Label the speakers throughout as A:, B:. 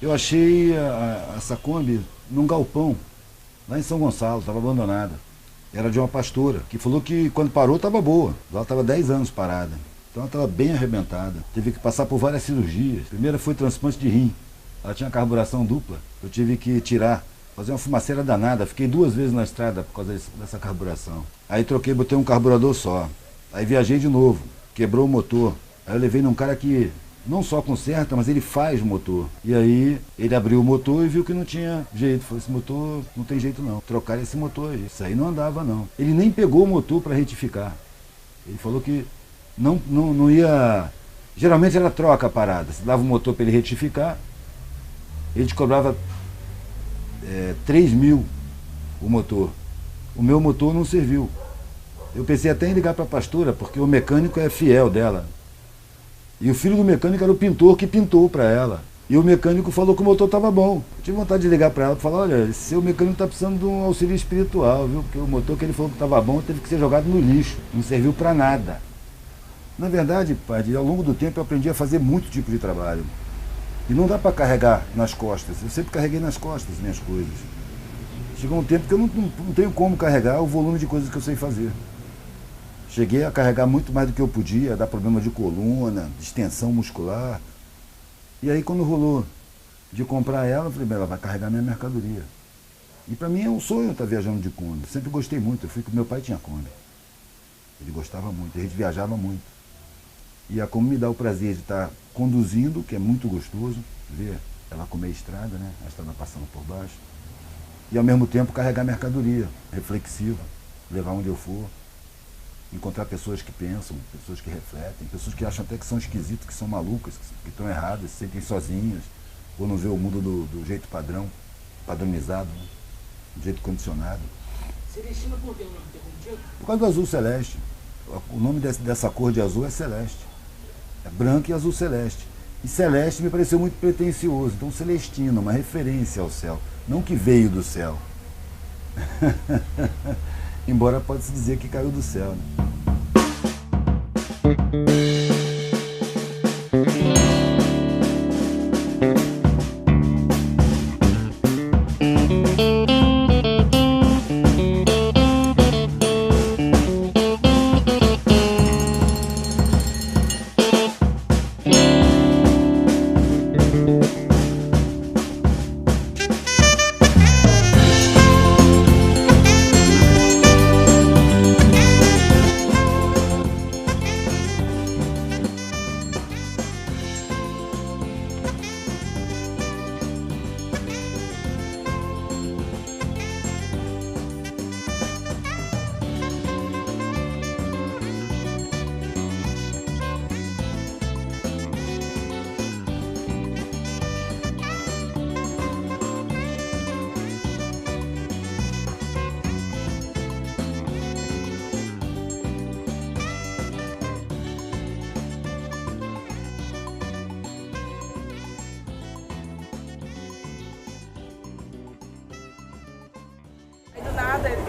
A: Eu achei essa Kombi num galpão, lá em São Gonçalo, estava abandonada. Era de uma pastora, que falou que quando parou estava boa. Ela estava 10 anos parada. Então ela estava bem arrebentada. Teve que passar por várias cirurgias. A primeira foi transplante de rim. Ela tinha carburação dupla. Eu tive que tirar, fazer uma fumaceira danada. Fiquei 2 vezes na estrada por causa dessa carburação. Aí troquei, botei um carburador só. Aí viajei de novo, quebrou o motor. Aí eu levei num cara que não só conserta, mas ele faz motor. E aí ele abriu o motor e viu que não tinha jeito. Falou, esse motor não tem jeito não. Trocar esse motor aí. Isso aí não andava não. Ele nem pegou o motor para retificar. Ele falou que não ia... Geralmente era troca a parada. Se dava o motor para ele retificar, ele te cobrava 3 mil o motor. O meu motor não serviu. Eu pensei até em ligar para a pastora, porque o mecânico é fiel dela. E o filho do mecânico era o pintor que pintou para ela. E o mecânico falou que o motor estava bom. Eu tive vontade de ligar para ela e falar, olha, esse seu mecânico está precisando de um auxílio espiritual, viu? Porque o motor que ele falou que estava bom teve que ser jogado no lixo. Não serviu para nada. Na verdade, padre, ao longo do tempo eu aprendi a fazer muito tipo de trabalho. E não dá para carregar nas costas. Eu sempre carreguei nas costas minhas coisas. Chegou um tempo que eu não tenho como carregar o volume de coisas que eu sei fazer. Cheguei a carregar muito mais do que eu podia, dar problema de coluna, distensão muscular. E aí quando rolou de comprar ela, eu falei, ela vai carregar minha mercadoria. E para mim é um sonho estar viajando de Kombi. Sempre gostei muito, eu fui que meu pai tinha Kombi. Ele gostava muito, a gente viajava muito. E a Kombi me dá o prazer de estar conduzindo, que é muito gostoso, ver ela comer a estrada, né? A estrada passando por baixo. E ao mesmo tempo carregar mercadoria, reflexiva, levar onde eu for. Encontrar pessoas que pensam, pessoas que refletem, pessoas que acham até que são esquisitas, que são malucas, que estão erradas, se sentem sozinhas, ou não vê o mundo do jeito padrão, padronizado, né? Do jeito condicionado.
B: Celestina por que o nome tem contigo?
A: Por causa do azul celeste. O nome dessa cor de azul é celeste. É branco e azul celeste. E celeste me pareceu muito pretensioso. Então Celestina, uma referência ao céu. Não que veio do céu. Embora pode-se dizer que caiu do céu, né?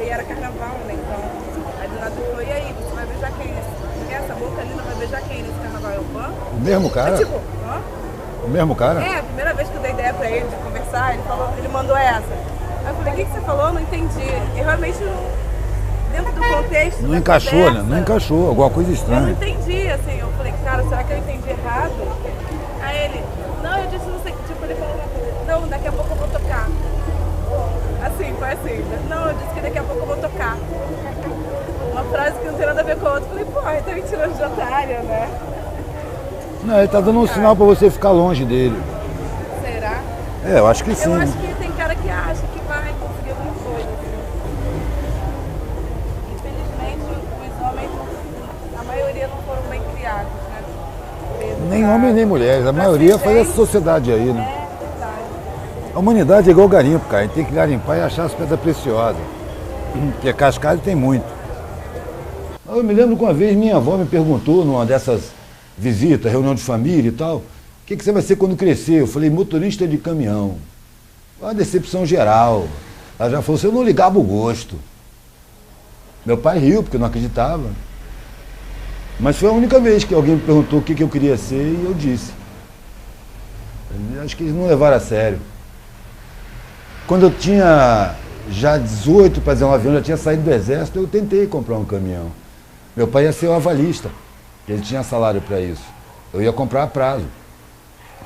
C: E era carnaval, né? Então, aí do nada ele falou, e aí, você vai beijar quem nesse? Essa boca linda vai beijar quem nesse carnaval? Eu, hã?
A: O mesmo cara?
C: Eu, tipo, hã?
A: O mesmo cara?
C: É, a primeira vez que eu dei ideia pra ele de conversar, ele mandou essa. Aí eu falei, o que você falou? Eu não entendi. E realmente, dentro do contexto
A: Não
C: da
A: encaixou,
C: conversa,
A: né? Não encaixou, alguma coisa
C: eu não
A: estranha.
C: entendi, assim. Eu falei, cara, será que eu entendi errado? Aí ele, não, eu disse não sei que tipo, ele falou uma coisa. Não, daqui a pouco eu vou tocar. Assim, foi assim. Não, eu disse que daqui a pouco eu vou tocar. Uma frase que não tem nada a ver com a outra. Eu falei, pô, ele tá me tirando de otária, né?
A: Não, ele tá dando um sinal pra você ficar longe dele.
C: Será?
A: É, eu acho que sim.
C: Eu acho que tem cara que acha que vai conseguir alguma coisa. Infelizmente, os homens, a maioria não foram bem criados, né?
A: Nem homens nem mulheres, a maioria foi essa sociedade aí, né?
C: É verdade.
A: A humanidade é igual garimpo, cara. A gente tem que garimpar e achar as pedras preciosas. Porque cascalho tem muito. Eu me lembro que uma vez minha avó me perguntou, numa dessas visitas, reunião de família e tal, o que você vai ser quando crescer? Eu falei, motorista de caminhão. Uma decepção geral. Ela já falou assim, eu não ligava o gosto. Meu pai riu, porque não acreditava. Mas foi a única vez que alguém me perguntou o que eu queria ser e eu disse. Acho que eles não levaram a sério. Quando eu tinha já 18 para 19 anos, já tinha saído do exército, eu tentei comprar um caminhão. Meu pai ia ser o avalista, ele tinha salário para isso. Eu ia comprar a prazo.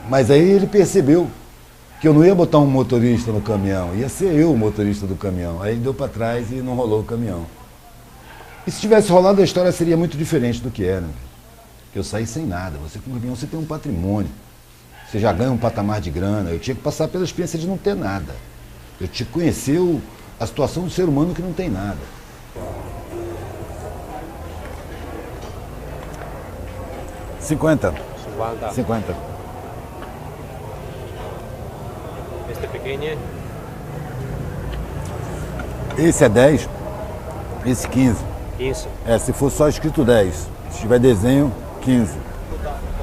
A: Mas aí ele percebeu que eu não ia botar um motorista no caminhão, ia ser eu o motorista do caminhão. Aí ele deu para trás e não rolou o caminhão. E se tivesse rolado, a história seria muito diferente do que era. Eu saí sem nada. Você com o caminhão, você tem um patrimônio. Você já ganha um patamar de grana. Eu tinha que passar pela experiência de não ter nada. Eu tinha que conhecer a situação do ser humano que não tem nada. $50. 50.
D: Este pequeño.
A: Esse é 10, esse 15.
D: 15.
A: Se for só escrito 10. Se tiver desenho, 15.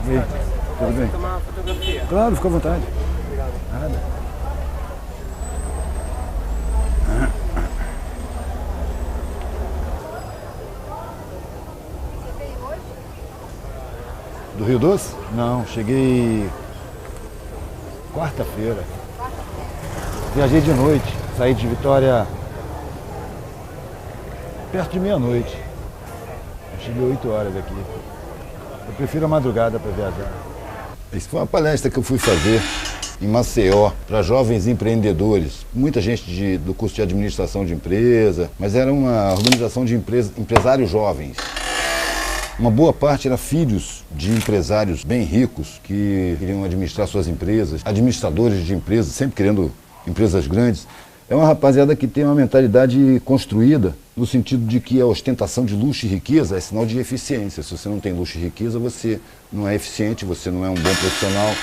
A: E aí, tudo bem?
D: Tomar uma fotografia.
A: Claro, fica à vontade. Nada. Do Rio Doce? Não, cheguei quarta-feira. Viajei de noite, saí de Vitória perto de meia-noite. Cheguei 8 horas aqui. Eu prefiro a madrugada para viajar. Isso foi uma palestra que eu fui fazer em Maceió para jovens empreendedores. Muita gente do curso de administração de empresa, mas era uma organização de empresários jovens. Uma boa parte era filhos de empresários bem ricos que queriam administrar suas empresas, administradores de empresas, sempre querendo empresas grandes. É uma rapaziada que tem uma mentalidade construída no sentido de que a ostentação de luxo e riqueza é sinal de eficiência. Se você não tem luxo e riqueza, você não é eficiente, você não é um bom profissional.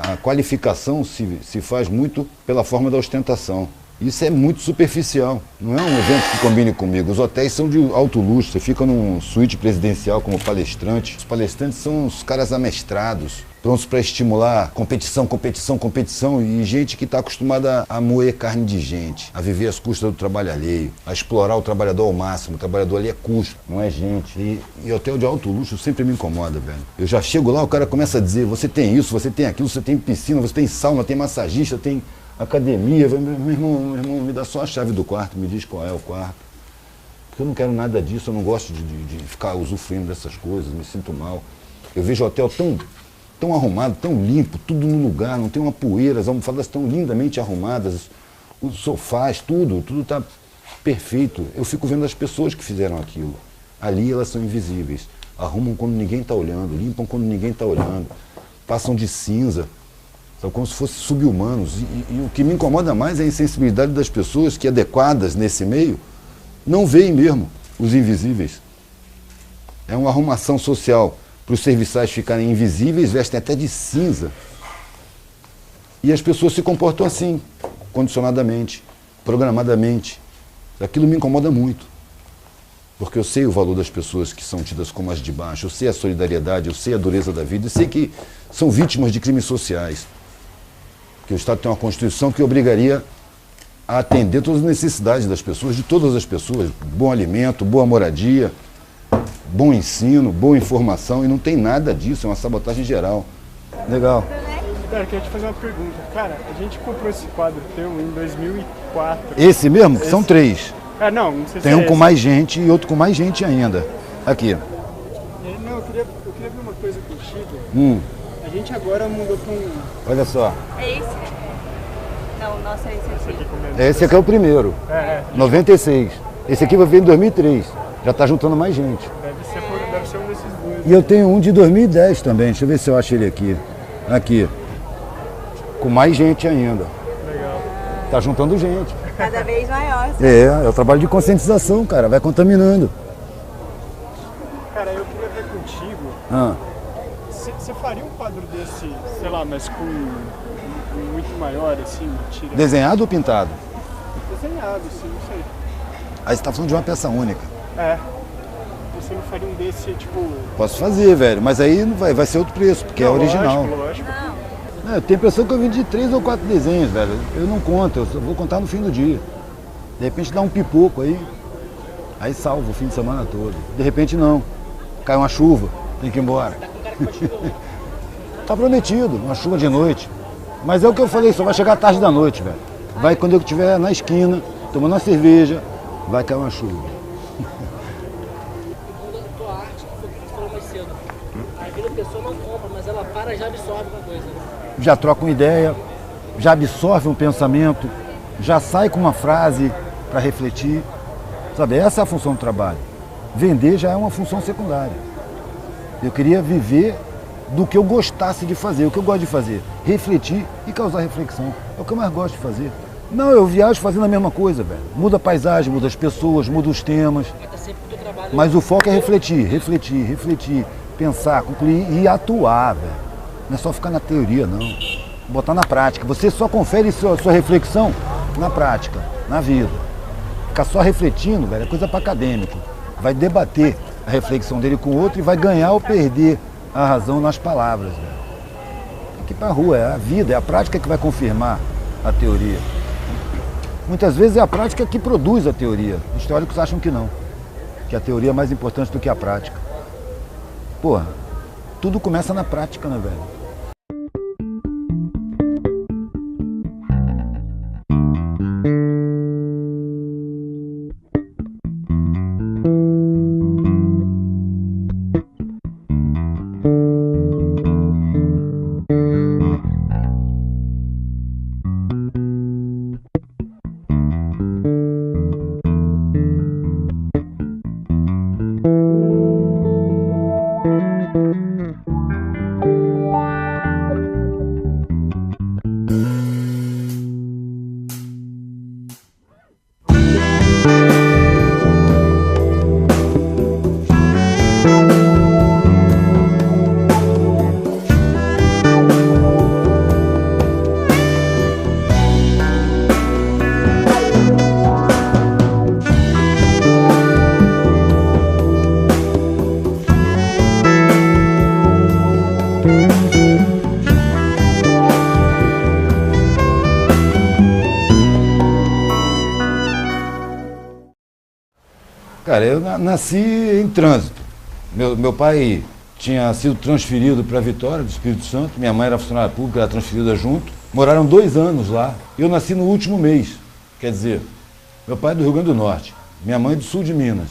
A: A qualificação se faz muito pela forma da ostentação. Isso é muito superficial, não é um evento que combine comigo. Os hotéis são de alto luxo, você fica num suíte presidencial como palestrante. Os palestrantes são os caras amestrados, prontos para estimular competição, competição, competição, e gente que está acostumada a moer carne de gente, a viver às custas do trabalho alheio, a explorar o trabalhador ao máximo. O trabalhador ali é custo, não é gente. E hotel de alto luxo sempre me incomoda, velho. Eu já chego lá, o cara começa a dizer, você tem isso, você tem aquilo, você tem piscina, você tem sauna, tem massagista, tem academia. Meu irmão, me dá só a chave do quarto, me diz qual é o quarto. Porque eu não quero nada disso, eu não gosto de ficar usufruindo dessas coisas, me sinto mal. Eu vejo o hotel tão arrumado, tão limpo, tudo no lugar, não tem uma poeira, as almofadas estão lindamente arrumadas, os sofás, tudo está perfeito. Eu fico vendo as pessoas que fizeram aquilo. Ali elas são invisíveis, arrumam quando ninguém está olhando, limpam quando ninguém está olhando, passam de cinza. São como se fossem sub-humanos. E o que me incomoda mais é a insensibilidade das pessoas que, adequadas nesse meio, não veem mesmo os invisíveis. É uma arrumação social para os serviçais ficarem invisíveis, vestem até de cinza. E as pessoas se comportam assim, condicionadamente, programadamente. Aquilo me incomoda muito. Porque eu sei o valor das pessoas que são tidas como as de baixo, eu sei a solidariedade, eu sei a dureza da vida, eu sei que são vítimas de crimes sociais. Que o Estado tem uma Constituição que obrigaria a atender todas as necessidades das pessoas, de todas as pessoas. Bom alimento, boa moradia, bom ensino, boa informação, e não tem nada disso, é uma sabotagem geral. Legal.
E: Cara, eu queria te fazer uma pergunta. Cara, a gente comprou esse quadro teu em 2004.
A: Esse mesmo? São 3.
E: Não sei se
A: tem um com mais gente e outro com mais gente ainda. Aqui.
E: Não, eu queria ver uma coisa contigo. A gente agora mudou para um...
A: Olha só.
C: É esse? Não, nossa, é esse aqui.
A: Esse aqui é o primeiro. 96. Esse aqui vai vir em 2003. Já está juntando mais gente.
E: Deve ser um desses dois.
A: E eu tenho um de 2010 também. Deixa eu ver se eu acho ele aqui. Aqui. Com mais gente ainda.
E: Legal.
A: Tá juntando gente.
C: Cada vez maior.
A: É o trabalho de conscientização, cara. Vai contaminando.
E: Cara, eu queria ver contigo. Você faria um quadro desse, sei lá, mas com muito maior, assim, tira...
A: Desenhado ou pintado?
E: Desenhado, sim, não sei.
A: Aí você tá falando de uma peça única.
E: Você não faria um desse, tipo...
A: Posso fazer, velho, mas aí vai ser outro preço, porque é original.
E: Lógico.
A: Eu tenho a impressão que eu vim de 3 ou 4 desenhos, velho. Eu não conto, eu só vou contar no fim do dia. De repente dá um pipoco aí salvo o fim de semana todo. De repente não, cai uma chuva, tem que ir embora. Tá prometido, uma chuva de noite. Mas é o que eu falei, só vai chegar tarde da noite, velho. Vai quando eu estiver na esquina, tomando uma cerveja, vai cair uma chuva.
B: E quando a tua arte, que foi o que tu falou mais cedo, às vezes a pessoa não compra, mas ela para e já absorve uma coisa. Né?
A: Já troca uma ideia, já absorve um pensamento, já sai com uma frase para refletir. Sabe, essa é a função do trabalho. Vender já é uma função secundária. Eu queria viver do que eu gostasse de fazer, o que eu gosto de fazer. Refletir e causar reflexão. É o que eu mais gosto de fazer. Não, eu viajo fazendo a mesma coisa, velho. Muda a paisagem, muda as pessoas, muda os temas. Mas o foco é refletir, refletir, refletir, pensar, concluir e atuar, velho. Não é só ficar na teoria, não. Botar na prática. Você só confere sua reflexão na prática, na vida. Ficar só refletindo, velho, é coisa para acadêmico. Vai debater a reflexão dele com o outro e vai ganhar ou perder a razão nas palavras, velho. Tem que ir pra rua, é a vida, é a prática que vai confirmar a teoria. Muitas vezes é a prática que produz a teoria. Os teóricos acham que não, que a teoria é mais importante do que a prática. Porra, tudo começa na prática, né, velho? Cara, eu nasci em trânsito. Meu pai tinha sido transferido para Vitória, do Espírito Santo. Minha mãe era funcionária pública, era transferida junto. Moraram 2 anos lá. Eu nasci no último mês. Quer dizer, meu pai é do Rio Grande do Norte, minha mãe é do sul de Minas.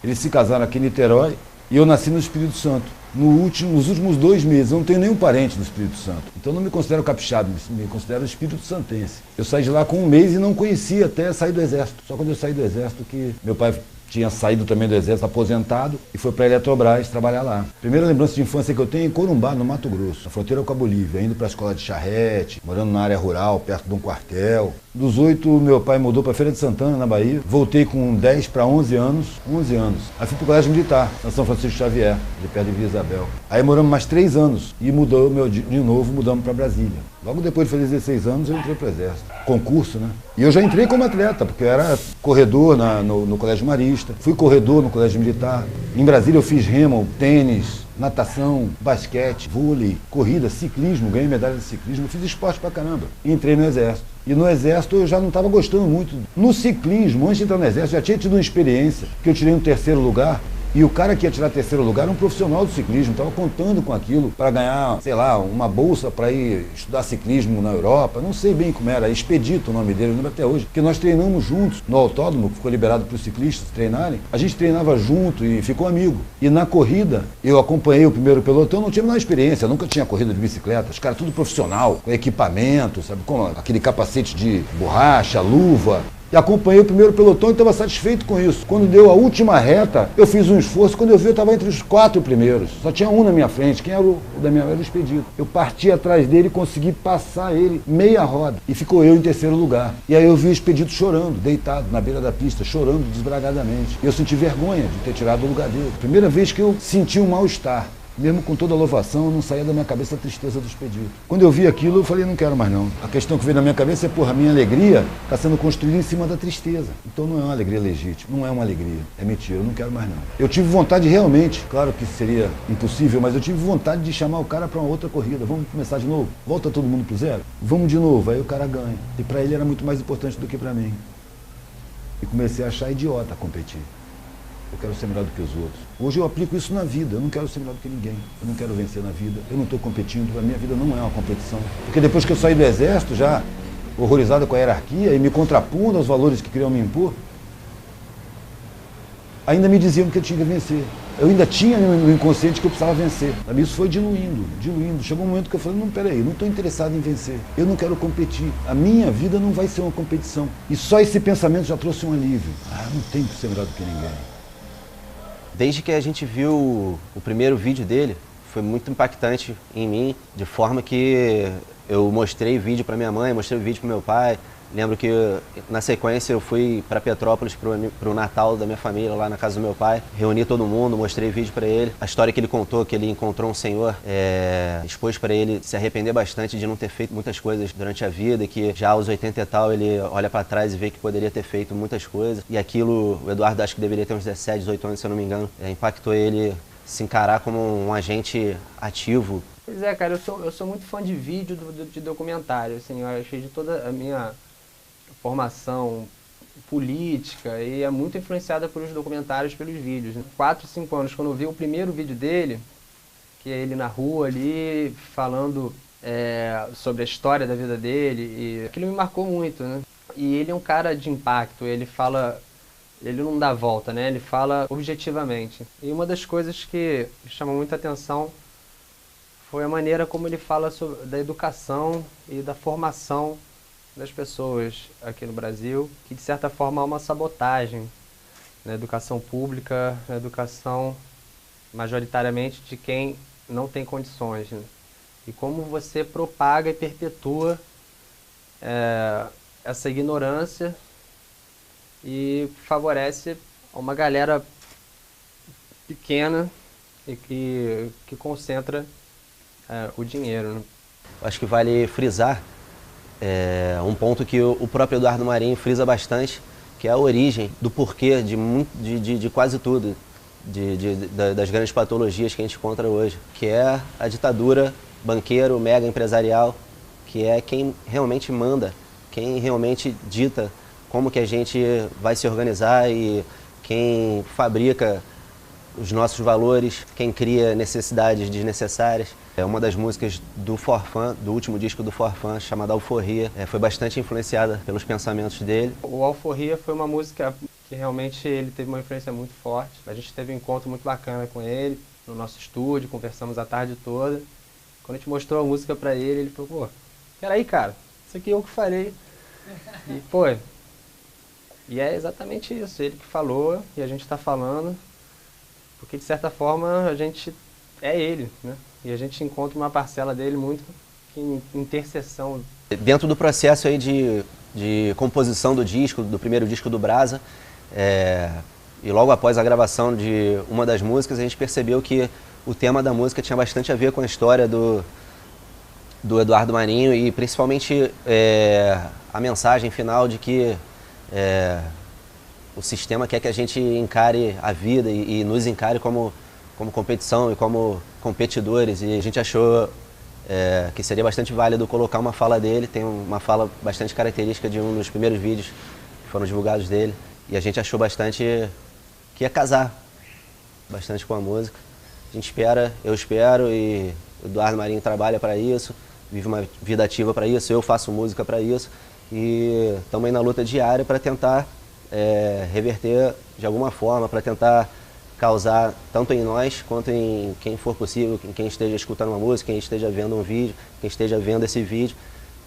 A: Eles se casaram aqui em Niterói e eu nasci no Espírito Santo. Nos últimos 2 meses, eu não tenho nenhum parente no Espírito Santo. Então eu não me considero capixaba, me considero espírito santense. Eu saí de lá com 1 mês e não conhecia até sair do Exército. Só quando eu saí do Exército que meu pai tinha saído também do Exército, aposentado, e foi para a Eletrobras trabalhar lá. Primeira lembrança de infância que eu tenho é em Corumbá, no Mato Grosso, na fronteira com a Bolívia, indo para a escola de charrete, morando na área rural, perto de um quartel. Dos 8, meu pai mudou para Feira de Santana, na Bahia. Voltei com 10 para 11 anos. Aí fui para o Colégio Militar, na São Francisco Xavier, de perto de Vila Isabel. Aí moramos mais 3 anos e de novo mudamos para Brasília. Logo depois de fazer 16 anos, eu entrei para o Exército. Concurso, né? E eu já entrei como atleta, porque eu era corredor no Colégio Marista, fui corredor no Colégio Militar. Em Brasília eu fiz remo, tênis, natação, basquete, vôlei, corrida, ciclismo, ganhei medalha de ciclismo, fiz esporte pra caramba. E entrei no Exército. E no Exército eu já não estava gostando muito. No ciclismo, antes de entrar no Exército, já tinha tido uma experiência, que eu tirei um 3º lugar. E o cara que ia tirar 3º lugar era um profissional do ciclismo, estava contando com aquilo para ganhar, sei lá, uma bolsa para ir estudar ciclismo na Europa, não sei bem como era, Expedito o nome dele, eu lembro até hoje, porque nós treinamos juntos no autódromo, que ficou liberado para os ciclistas treinarem, a gente treinava junto e ficou amigo. E na corrida, eu acompanhei o primeiro pelotão, não tinha a menor experiência, nunca tinha corrida de bicicleta, os caras tudo profissional, com equipamento, sabe, com aquele capacete de borracha, luva. E acompanhei o primeiro pelotão e estava satisfeito com isso. Quando deu a última reta, eu fiz um esforço. Quando eu vi, eu estava entre os 4 primeiros. Só tinha um na minha frente. Quem era o da minha era o Expedito. Eu parti atrás dele e consegui passar ele meia roda. E ficou eu em 3º lugar. E aí eu vi o Expedito chorando, deitado na beira da pista, chorando desbragadamente. E eu senti vergonha de ter tirado o lugar dele. Primeira vez que eu senti um mal-estar. Mesmo com toda a louvação, não saía da minha cabeça a tristeza do Expedito. Quando eu vi aquilo, eu falei, não quero mais não. A questão que veio na minha cabeça é, porra, a minha alegria está sendo construída em cima da tristeza. Então não é uma alegria legítima, não é uma alegria. É mentira, eu não quero mais não. Eu tive vontade realmente, claro que seria impossível, mas eu tive vontade de chamar o cara para uma outra corrida. Vamos começar de novo? Volta todo mundo pro zero? Vamos de novo, aí o cara ganha. E para ele era muito mais importante do que para mim. E comecei a achar idiota competir. eu quero ser melhor do que os outros. Hoje eu aplico isso na vida, eu não quero ser melhor do que ninguém, eu não quero vencer na vida, eu não estou competindo, a minha vida não é uma competição. Porque depois que eu saí do exército, já horrorizado com a hierarquia e me contrapondo aos valores que queriam me impor, ainda me diziam que eu tinha que vencer. Eu ainda tinha no inconsciente que eu precisava vencer. Sabe? Isso foi diluindo. Chegou um momento que eu falei, não, peraí, não estou interessado em vencer. Eu não quero competir. A minha vida não vai ser uma competição. E só esse pensamento já trouxe um alívio. Não tenho que ser melhor do que ninguém.
F: Desde que a gente viu o primeiro vídeo dele, foi muito impactante em mim, de forma que eu mostrei o vídeo para minha mãe, mostrei o vídeo para meu pai. Lembro que, na sequência, eu fui para Petrópolis para o Natal da minha família, lá na casa do meu pai. Reuni todo mundo, mostrei vídeo para ele. A história que ele contou, que ele encontrou um senhor, expôs para ele se arrepender bastante de não ter feito muitas coisas durante a vida, que já aos 80 e tal ele olha para trás e vê que poderia ter feito muitas coisas. E aquilo, o Eduardo acho que deveria ter uns 17, 18 anos, se eu não me engano, impactou ele se encarar como um agente ativo.
G: Pois é, cara, eu sou muito fã de vídeo, de documentário, assim, eu achei de toda a minha formação política e é muito influenciada pelos documentários, pelos vídeos. 4, 5 anos, quando eu vi o primeiro vídeo dele, que é ele na rua ali, falando sobre a história da vida dele, e aquilo me marcou muito, né? E ele é um cara de impacto, ele não dá volta, né? Ele fala objetivamente. E uma das coisas que chamou muita atenção foi a maneira como ele fala da educação e da formação das pessoas aqui no Brasil, que de certa forma há uma sabotagem na educação pública, na educação majoritariamente de quem não tem condições, né? E como você propaga e perpetua essa ignorância e favorece uma galera pequena e que concentra o dinheiro, né?
F: Acho que vale frisar um ponto que o próprio Eduardo Marinho frisa bastante, que é a origem do porquê de quase tudo, das grandes patologias que a gente encontra hoje, que é a ditadura banqueiro, mega empresarial, que é quem realmente manda, quem realmente dita como que a gente vai se organizar e quem fabrica os nossos valores, quem cria necessidades desnecessárias. Uma das músicas do Forfã, do último disco do Forfã, chamada Alforria, foi bastante influenciada pelos pensamentos dele.
G: O Alforria foi uma música que realmente ele teve uma influência muito forte. A gente teve um encontro muito bacana com ele, no nosso estúdio, conversamos a tarde toda. Quando a gente mostrou a música pra ele, ele falou, pô, peraí, cara, isso aqui eu que falei. E, pô, e é exatamente isso, ele que falou e a gente tá falando, porque de certa forma a gente é ele, né? E a gente encontra uma parcela dele muito em interseção.
F: Dentro do processo aí de composição do disco, do primeiro disco do Brasa, e logo após a gravação de uma das músicas, a gente percebeu que o tema da música tinha bastante a ver com a história do Eduardo Marinho e principalmente a mensagem final de que o sistema quer que a gente encare a vida e nos encare como competição e como competidores, e a gente achou que seria bastante válido colocar uma fala dele. Tem uma fala bastante característica de um dos primeiros vídeos que foram divulgados dele, e a gente achou bastante que ia casar bastante com a música. A gente espera, eu espero, e o Eduardo Marinho trabalha para isso, vive uma vida ativa para isso, eu faço música para isso, e estamos aí na luta diária para tentar reverter de alguma forma, para tentar causar tanto em nós quanto em quem for possível, em quem esteja escutando uma música, quem esteja vendo um vídeo, quem esteja vendo esse vídeo,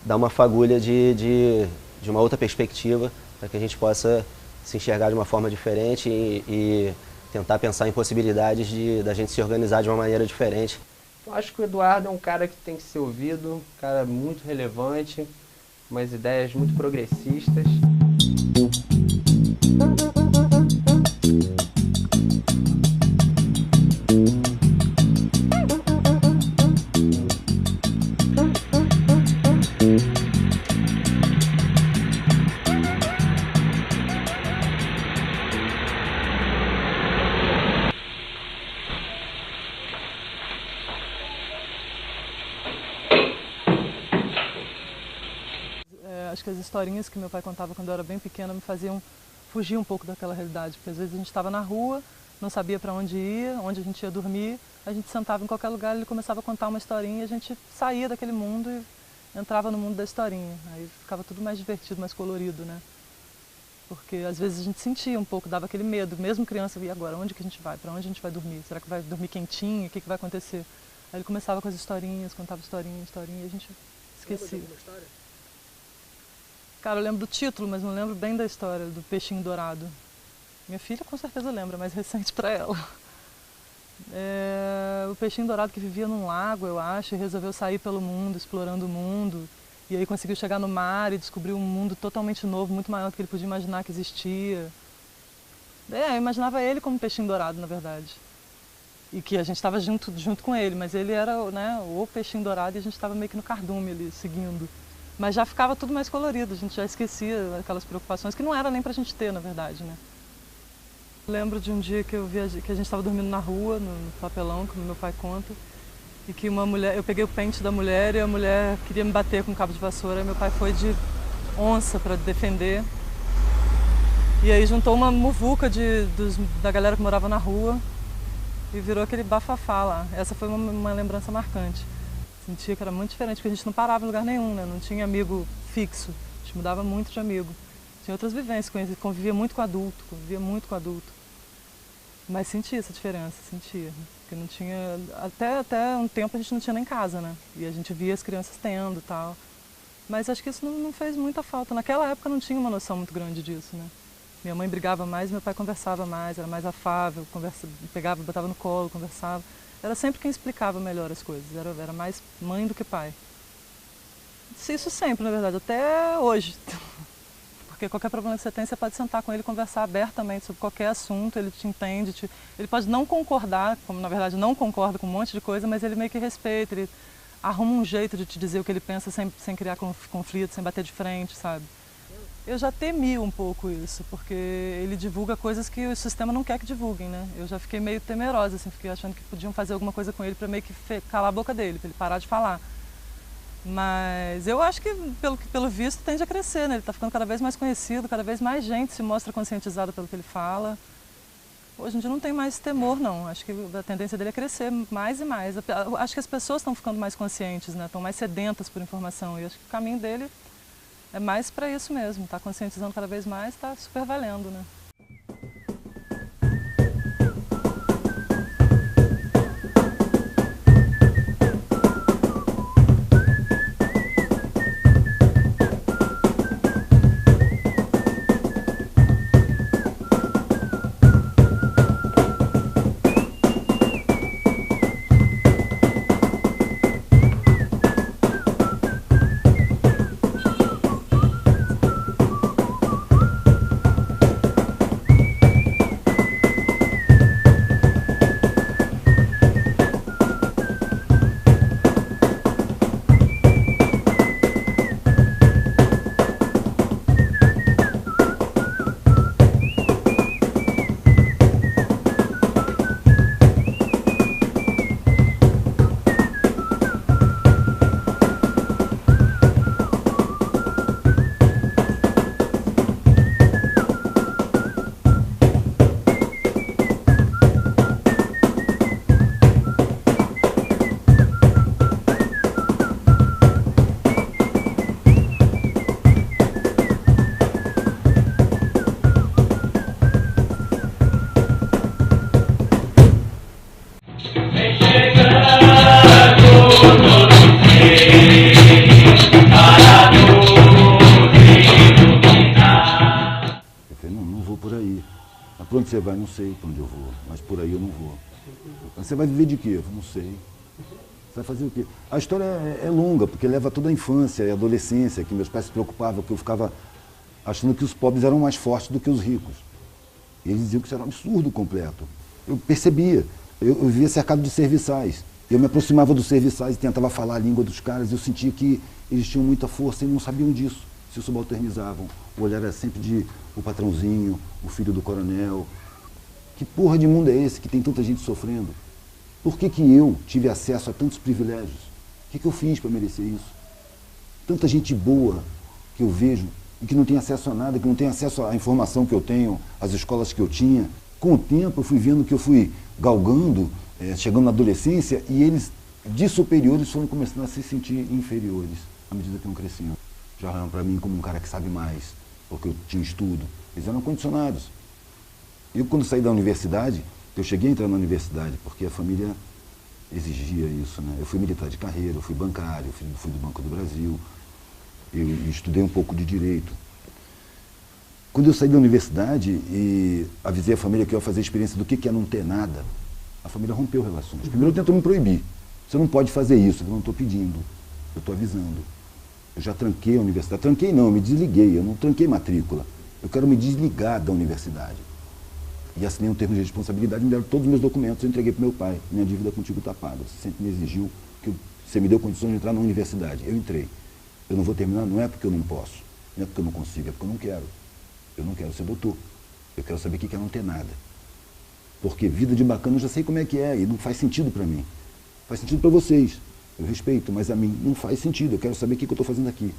F: dar uma fagulha de uma outra perspectiva para que a gente possa se enxergar de uma forma diferente e tentar pensar em possibilidades da gente se organizar de uma maneira diferente.
G: Eu acho que o Eduardo é um cara que tem que ser ouvido, um cara muito relevante, umas ideias muito progressistas.
H: Acho que as historinhas que meu pai contava quando eu era bem pequena me faziam fugir um pouco daquela realidade, porque às vezes a gente estava na rua, não sabia para onde ia, onde a gente ia dormir, a gente sentava em qualquer lugar, ele começava a contar uma historinha e a gente saía daquele mundo e entrava no mundo da historinha. Aí ficava tudo mais divertido, mais colorido, né? Porque às vezes a gente sentia um pouco, dava aquele medo, mesmo criança, e agora, onde que a gente vai? Para onde a gente vai dormir? Será que vai dormir quentinho? O que vai acontecer? Aí ele começava com as historinhas, contava historinha, e a gente esquecia.
B: Lembra de alguma história?
H: Cara, eu lembro do título, mas não lembro bem da história, do peixinho dourado. Minha filha com certeza lembra, mais recente para ela. O peixinho dourado que vivia num lago, eu acho, e resolveu sair pelo mundo, explorando o mundo. E aí conseguiu chegar no mar e descobriu um mundo totalmente novo, muito maior do que ele podia imaginar que existia. Eu imaginava ele como peixinho dourado, na verdade. E que a gente estava junto com ele, mas ele era, né, o peixinho dourado e a gente estava meio que no cardume ali, seguindo. Mas já ficava tudo mais colorido, a gente já esquecia aquelas preocupações que não era nem pra gente ter, na verdade, né? Lembro de um dia que que a gente estava dormindo na rua, no papelão, como meu pai conta, e que uma mulher, eu peguei o pente da mulher e a mulher queria me bater com um cabo de vassoura, e meu pai foi de onça para defender. E aí juntou uma muvuca da galera que morava na rua e virou aquele bafafá lá. Essa foi uma lembrança marcante. Sentia que era muito diferente, porque a gente não parava em lugar nenhum, né? Não tinha amigo fixo, a gente mudava muito de amigo. Tinha outras vivências, convivia muito com adulto, Mas sentia essa diferença, sentia. Porque não tinha, até um tempo a gente não tinha nem casa, né? E a gente via as crianças tendo e tal. Mas acho que isso não fez muita falta. Naquela época não tinha uma noção muito grande disso, né? Minha mãe brigava mais, meu pai conversava mais, era mais afável, pegava, botava no colo, conversava. Era sempre quem explicava melhor as coisas, era mais mãe do que pai. Isso sempre, na verdade, até hoje. Porque qualquer problema que você tem, você pode sentar com ele e conversar abertamente sobre qualquer assunto, ele te entende, ele pode não concordar, como na verdade não concorda com um monte de coisa, mas ele meio que respeita, ele arruma um jeito de te dizer o que ele pensa sem criar conflito, sem bater de frente, sabe? Eu já temi um pouco isso, porque ele divulga coisas que o sistema não quer que divulguem, né? Eu já fiquei meio temerosa, assim, fiquei achando que podiam fazer alguma coisa com ele para meio que calar a boca dele, para ele parar de falar. Mas eu acho que, pelo visto, tende a crescer, né? Ele está ficando cada vez mais conhecido, cada vez mais gente se mostra conscientizada pelo que ele fala. Hoje em dia não tem mais temor, não. Acho que a tendência dele é crescer mais e mais. Acho que as pessoas estão ficando mais conscientes, né? Estão mais sedentas por informação. E acho que o caminho dele é mais para isso mesmo. Está conscientizando cada vez mais, está super valendo, né?
A: Para onde você vai? Não sei para onde eu vou, mas por aí eu não vou. Você vai viver de quê? Eu não sei. Você vai fazer o quê? A história é longa, porque leva toda a infância e a adolescência, que meus pais se preocupavam, que eu ficava achando que os pobres eram mais fortes do que os ricos. E eles diziam que isso era um absurdo completo. Eu percebia, eu vivia cercado de serviçais. Eu me aproximava dos serviçais e tentava falar a língua dos caras, e eu sentia que eles tinham muita força e não sabiam disso, se subalternizavam. O olhar era sempre de o patrãozinho, o filho do coronel. Que porra de mundo é esse que tem tanta gente sofrendo? Por que que eu tive acesso a tantos privilégios? O que que eu fiz para merecer isso? Tanta gente boa que eu vejo e que não tem acesso a nada, que não tem acesso à informação que eu tenho, às escolas que eu tinha. Com o tempo eu fui vendo que eu fui galgando, chegando na adolescência, e eles, de superiores, foram começando a se sentir inferiores, à medida que eu cresciam. Já olharam para mim como um cara que sabe mais, porque eu tinha estudo. Eles eram condicionados. Eu, quando saí da universidade, eu cheguei a entrar na universidade, porque a família exigia isso, né? Eu fui militar de carreira, eu fui bancário, eu fui do Banco do Brasil, eu estudei um pouco de direito. Quando eu saí da universidade e avisei a família que eu ia fazer a experiência do que é não ter nada, a família rompeu relações. Primeiro tentou me proibir. Você não pode fazer isso, eu não estou pedindo, eu estou avisando. Eu já tranquei a universidade. Tranquei não, eu me desliguei, eu não tranquei matrícula. Eu quero me desligar da universidade. E assinei um termo de responsabilidade, me deram todos os meus documentos, eu entreguei para meu pai. Minha dívida contigo está paga. Você sempre me exigiu que você me deu condições de entrar na universidade. Eu entrei. Eu não vou terminar, não é porque eu não posso, não é porque eu não consigo, é porque eu não quero. Eu não quero ser doutor. Eu quero saber o que é não ter nada. Porque vida de bacana eu já sei como é que é e não faz sentido para mim. Faz sentido para vocês. Eu respeito, mas a mim não faz sentido. Eu quero saber o que eu estou fazendo aqui.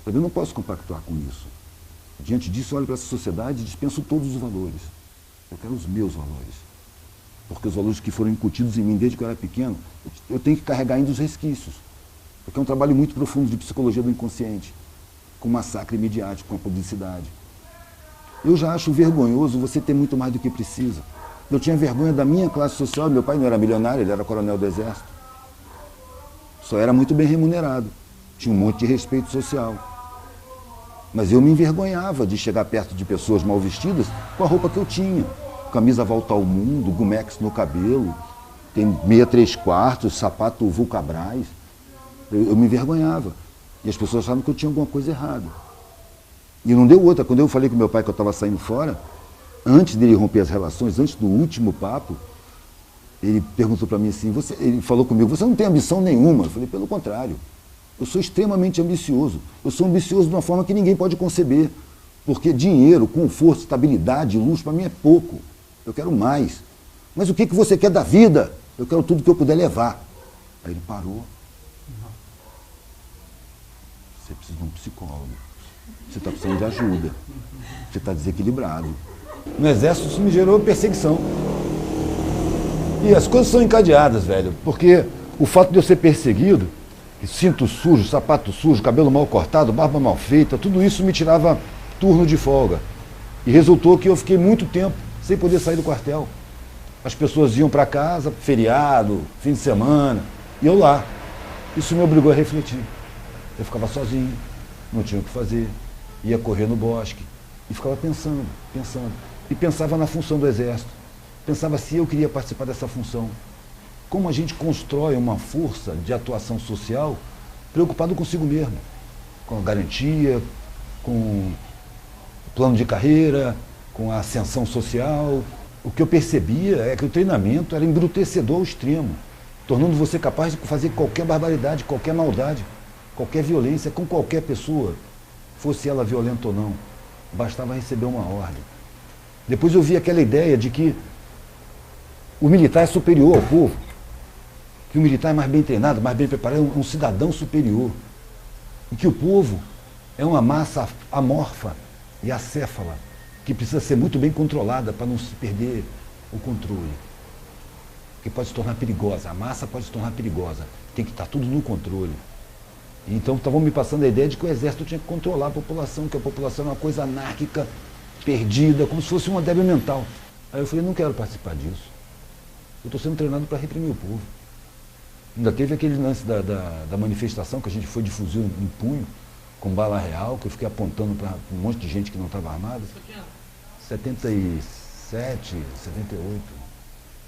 A: Eu não posso compactuar com isso. Diante disso, eu olho para essa sociedade e dispenso todos os valores. Eu quero os meus valores. Porque os valores que foram incutidos em mim desde que eu era pequeno, eu tenho que carregar ainda os resquícios. Porque é um trabalho muito profundo de psicologia do inconsciente, com massacre midiático, com a publicidade. Eu já acho vergonhoso você ter muito mais do que precisa. Eu tinha vergonha da minha classe social, meu pai não era milionário, ele era coronel do exército. Só era muito bem remunerado, tinha um monte de respeito social. Mas eu me envergonhava de chegar perto de pessoas mal vestidas com a roupa que eu tinha. Camisa Volta ao Mundo, Gumex no cabelo, tem meia 3/4, sapato Vulcabras. Eu me envergonhava. E as pessoas achavam que eu tinha alguma coisa errada. E não deu outra. Quando eu falei com meu pai que eu estava saindo fora, antes dele romper as relações, antes do último papo, ele perguntou para mim assim, ele falou comigo, você não tem ambição nenhuma? Eu falei, pelo contrário. Eu sou extremamente ambicioso. Eu sou ambicioso de uma forma que ninguém pode conceber. Porque dinheiro, conforto, estabilidade, luxo, para mim é pouco. Eu quero mais. Mas o que você quer da vida? Eu quero tudo que eu puder levar. Aí ele parou. Você precisa de um psicólogo. Você está precisando de ajuda. Você está desequilibrado. No exército isso me gerou perseguição. E as coisas são encadeadas, velho. Porque o fato de eu ser perseguido, cinto sujo, sapato sujo, cabelo mal cortado, barba mal feita, tudo isso me tirava turno de folga. E resultou que eu fiquei muito tempo sem poder sair do quartel. As pessoas iam para casa, feriado, fim de semana, e eu lá. Isso me obrigou a refletir. Eu ficava sozinho, não tinha o que fazer, ia correr no bosque, e ficava pensando. E pensava na função do exército. Pensava se eu queria participar dessa função. Como a gente constrói uma força de atuação social preocupado consigo mesmo, com a garantia, com o plano de carreira, com a ascensão social. O que eu percebia é que o treinamento era embrutecedor ao extremo, tornando você capaz de fazer qualquer barbaridade, qualquer maldade, qualquer violência com qualquer pessoa, fosse ela violenta ou não. Bastava receber uma ordem. Depois eu vi aquela ideia de que o militar é superior ao povo, que o militar é mais bem treinado, mais bem preparado, é um cidadão superior. E que o povo é uma massa amorfa e acéfala, que precisa ser muito bem controlada para não se perder o controle. Que pode se tornar perigosa, a massa pode se tornar perigosa, tem que estar tudo no controle. Então estavam me passando a ideia de que o exército tinha que controlar a população, que a população é uma coisa anárquica, perdida, como se fosse uma débil mental. Aí eu falei, não quero participar disso. Eu estou sendo treinado para reprimir o povo. Ainda teve aquele lance da manifestação que a gente foi de fuzil em punho, com bala real, que eu fiquei apontando para um monte de gente que não estava armada. 77, 78.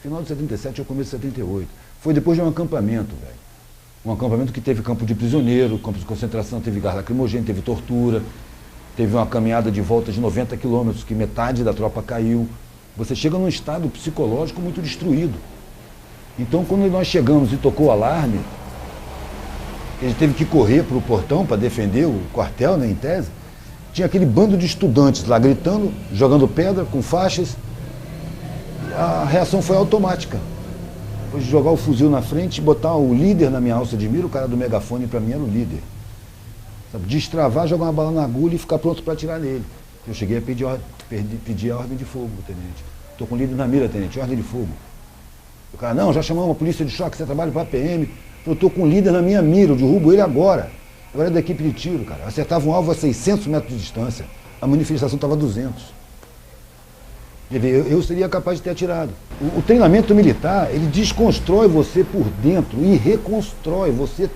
A: Final de 77 ou começo de 78. Foi depois de um acampamento, velho. Um acampamento que teve campo de prisioneiro, campo de concentração, teve gás lacrimogêneo, teve tortura, teve uma caminhada de volta de 90 quilômetros, que metade da tropa caiu. Você chega num estado psicológico muito destruído. Então, quando nós chegamos e tocou o alarme, ele teve que correr para o portão para defender o quartel, né, em tese. Tinha aquele bando de estudantes lá gritando, jogando pedra com faixas. A reação foi automática. Depois de jogar o fuzil na frente e botar o líder na minha alça de mira, o cara do megafone para mim era o líder. Sabe? Destravar, jogar uma bala na agulha e ficar pronto para atirar nele. Eu cheguei a pedir a ordem de fogo, tenente. Estou com o líder na mira, tenente, ordem de fogo. O cara, não, já chamamos a polícia de choque, você trabalha para a PM. Eu estou com o líder na minha mira, eu derrubo ele agora. Eu era da equipe de tiro, cara. Eu acertava um alvo a 600 metros de distância. A manifestação estava a 200. Quer dizer, eu seria capaz de ter atirado. O treinamento militar, ele desconstrói você por dentro e reconstrói você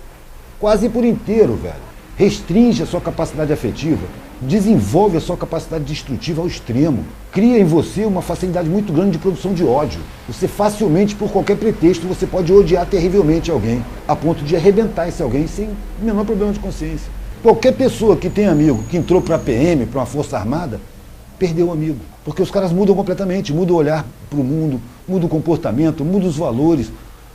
A: quase por inteiro, velho. Restringe a sua capacidade afetiva, desenvolve a sua capacidade destrutiva ao extremo, cria em você uma facilidade muito grande de produção de ódio. Você facilmente, por qualquer pretexto, você pode odiar terrivelmente alguém, a ponto de arrebentar esse alguém sem o menor problema de consciência. Qualquer pessoa que tem amigo, que entrou para a PM, para uma força armada, perdeu o amigo. Porque os caras mudam completamente, muda o olhar para o mundo, muda o comportamento, muda os valores,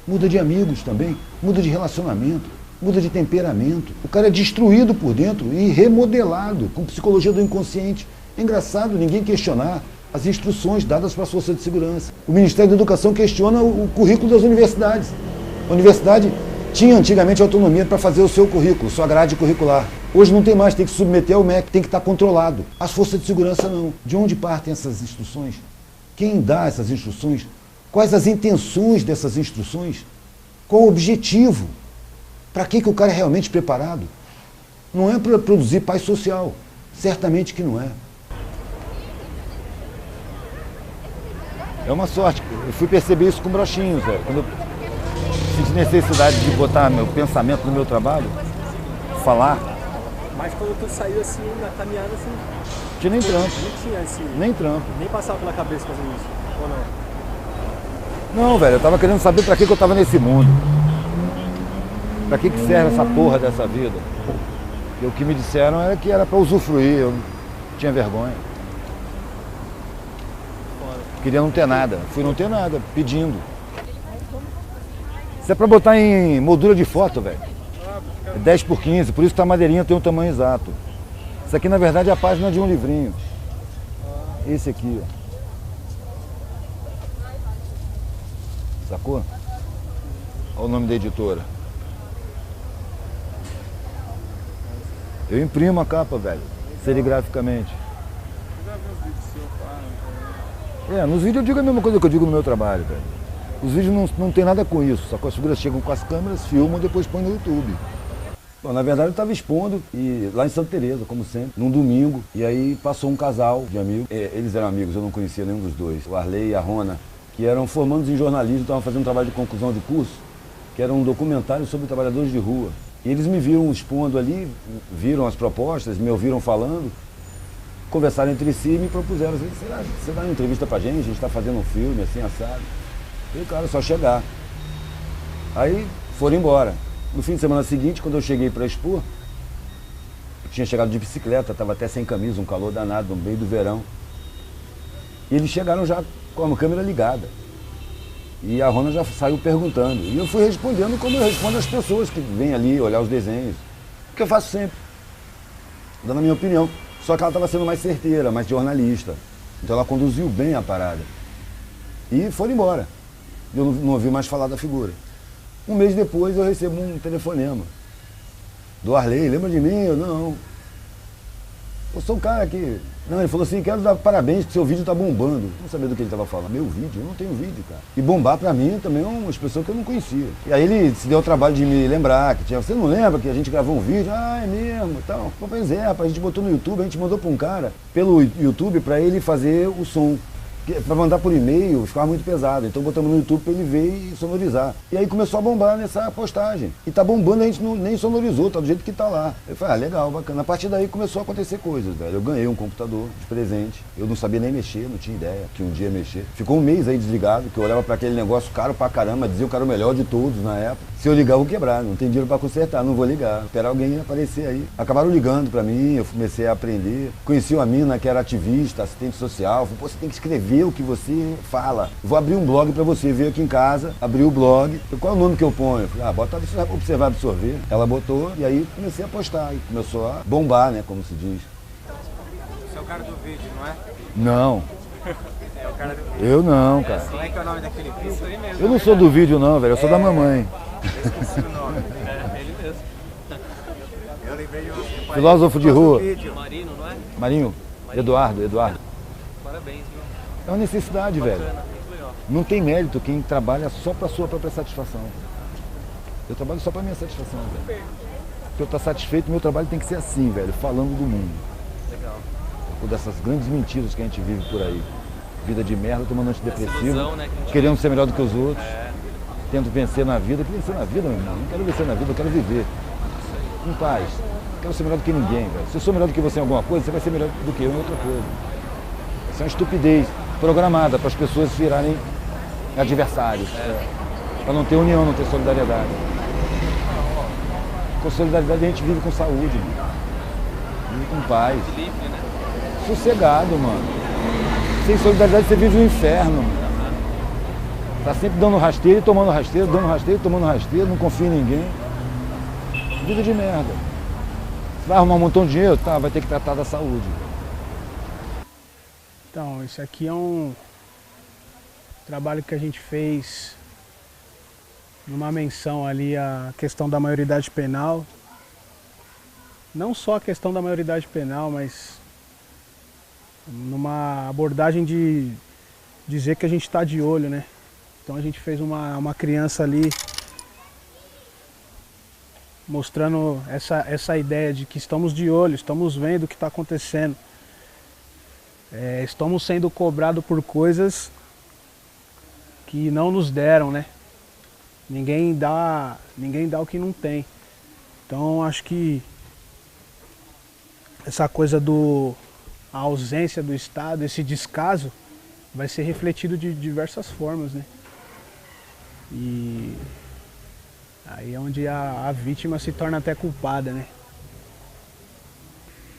A: muda de amigos também, muda de relacionamento, muda de temperamento. O cara é destruído por dentro e remodelado, com psicologia do inconsciente. É engraçado ninguém questionar as instruções dadas para as forças de segurança. O Ministério da Educação questiona o currículo das universidades. A universidade tinha antigamente autonomia para fazer o seu currículo, sua grade curricular. Hoje não tem mais, tem que se submeter ao MEC, tem que estar controlado. As forças de segurança não. De onde partem essas instruções? Quem dá essas instruções? Quais as intenções dessas instruções? Qual o objetivo? Para que o cara é realmente preparado? Não é para produzir paz social. Certamente que não é. É uma sorte. Eu fui perceber isso com brochinhos, velho. Quando eu senti necessidade de botar meu pensamento no meu trabalho, falar.
E: Mas quando tu saiu assim, na caminhada, assim...
A: Tinha nem trampo.
E: Não tinha esse...
A: Nem trampo.
E: Nem passava pela cabeça fazer isso, ou não?
A: Não, velho, eu tava querendo saber pra que eu tava nesse mundo. Pra que serve essa porra dessa vida? E o que me disseram era que era pra usufruir, eu não tinha vergonha. Queria não ter nada. Fui não ter nada, pedindo. Isso é pra botar em moldura de foto, velho. É 10 por 15, por isso que a madeirinha tem um tamanho exato. Isso aqui, na verdade, é a página de um livrinho. Esse aqui, ó. Sacou? Olha o nome da editora. Eu imprimo a capa, velho, serigraficamente. Nos vídeos eu digo a mesma coisa que eu digo no meu trabalho, velho. Os vídeos não tem nada com isso, só que as figuras chegam com as câmeras, filmam e depois põem no YouTube. Bom, na verdade eu estava expondo e lá em Santa Teresa, como sempre, num domingo, e aí passou um casal de amigos, eles eram amigos, eu não conhecia nenhum dos dois, o Arley e a Rona, que eram formandos em jornalismo, estavam fazendo um trabalho de conclusão de curso, que era um documentário sobre trabalhadores de rua. E eles me viram expondo ali, viram as propostas, me ouviram falando, conversaram entre si e me propuseram, assim, será que você dá uma entrevista pra gente está fazendo um filme assim, assado. E cara, só chegar. Aí foram embora. No fim de semana seguinte, quando eu cheguei para expor, eu tinha chegado de bicicleta, estava até sem camisa, um calor danado, no meio do verão. E eles chegaram já com a câmera ligada. E a Rona já saiu perguntando. E eu fui respondendo como eu respondo às pessoas que vêm ali olhar os desenhos. O que eu faço sempre, dando a minha opinião. Só que ela estava sendo mais certeira, mais jornalista. Então ela conduziu bem a parada. E foram embora. Eu não ouvi mais falar da figura. Um mês depois eu recebo um telefonema do Arley, lembra de mim? Eu não. Eu sou um cara que... Não, ele falou assim, quero dar parabéns que seu vídeo tá bombando. Não sabia do que ele estava falando. Meu vídeo? Eu não tenho vídeo, cara. E bombar pra mim também é uma expressão que eu não conhecia. E aí ele se deu o trabalho de me lembrar, que tinha... Você não lembra que a gente gravou um vídeo? Ah, é mesmo, tal. Pois é, rapaz, a gente botou no YouTube, a gente mandou pra um cara, pelo YouTube, pra ele fazer o som. Para mandar por e-mail ficava muito pesado, então botamos no YouTube para ele ver e sonorizar. E aí começou a bombar nessa postagem. E tá bombando, a gente nem sonorizou, tá do jeito que tá lá. Eu falei, legal, bacana. A partir daí começou a acontecer coisas, velho. Eu ganhei um computador de presente. Eu não sabia nem mexer, não tinha ideia que um dia ia mexer. Ficou um mês aí desligado, que eu olhava para aquele negócio caro pra caramba, dizia que era o melhor de todos na época. Se eu ligar, eu vou quebrar, não tem dinheiro para consertar, não vou ligar. Esperar alguém aparecer aí. Acabaram ligando para mim, eu comecei a aprender. Conheci uma mina que era ativista, assistente social. Falei, pô, você tem que escrever o que você fala. Vou abrir um blog pra você, veio aqui em casa, abri o blog. Qual é o nome que eu ponho? Eu falei, bota observar, absorver. Ela botou e aí comecei a postar. E começou a bombar, né, como se diz.
D: Você é o cara do vídeo, não é?
A: Não.
D: É o cara do vídeo.
A: Eu não, cara.
D: Como é que é o nome daquele vídeo?
A: Eu não sou do vídeo não, velho, eu sou da mamãe.
D: Eu esqueci o nome. É ele mesmo. Eu lembrei de um
A: Filósofo de rua.
B: Marino, não é?
A: Marinho, Eduardo.
B: Parabéns, viu?
A: É uma necessidade, velho.
B: Bacana, muito legal.
A: Não tem mérito quem trabalha só para sua própria satisfação. Eu trabalho só para minha satisfação, velho. Se eu estar satisfeito, meu trabalho tem que ser assim, velho, falando do mundo.
B: Legal.
A: Ou dessas grandes mentiras que a gente vive por aí. Vida de merda, tomando antidepressivo,
B: ilusão, né, que a gente
A: querendo ser melhor do que os outros. Tento vencer na vida. Eu quero vencer na vida, meu irmão. Não quero vencer na vida, eu quero viver. Em paz. Não quero ser melhor do que ninguém, velho. Se eu sou melhor do que você em alguma coisa, você vai ser melhor do que eu em outra coisa. Isso é uma estupidez programada para as pessoas virarem adversários. Para não ter união, não ter solidariedade. Com solidariedade a gente vive com saúde, mano. Vive com paz. Sossegado, mano. Sem solidariedade você vive o inferno, mano. Tá sempre dando rasteiro e tomando rasteiro, dando rasteiro e tomando rasteiro, não confia em ninguém. Vida de merda. Você vai arrumar um montão de dinheiro? Tá, vai ter que tratar da saúde.
E: Então, esse aqui é um trabalho que a gente fez numa menção ali à questão da maioridade penal. Não só a questão da maioridade penal, mas numa abordagem de dizer que a gente está de olho, né? Então a gente fez uma criança ali mostrando essa ideia de que estamos de olho, estamos vendo o que está acontecendo. Estamos sendo cobrados por coisas que não nos deram, né? Ninguém dá o que não tem. Então acho que essa coisa a ausência do Estado, esse descaso, vai ser refletido de diversas formas, né? E aí é onde a vítima se torna até culpada, né?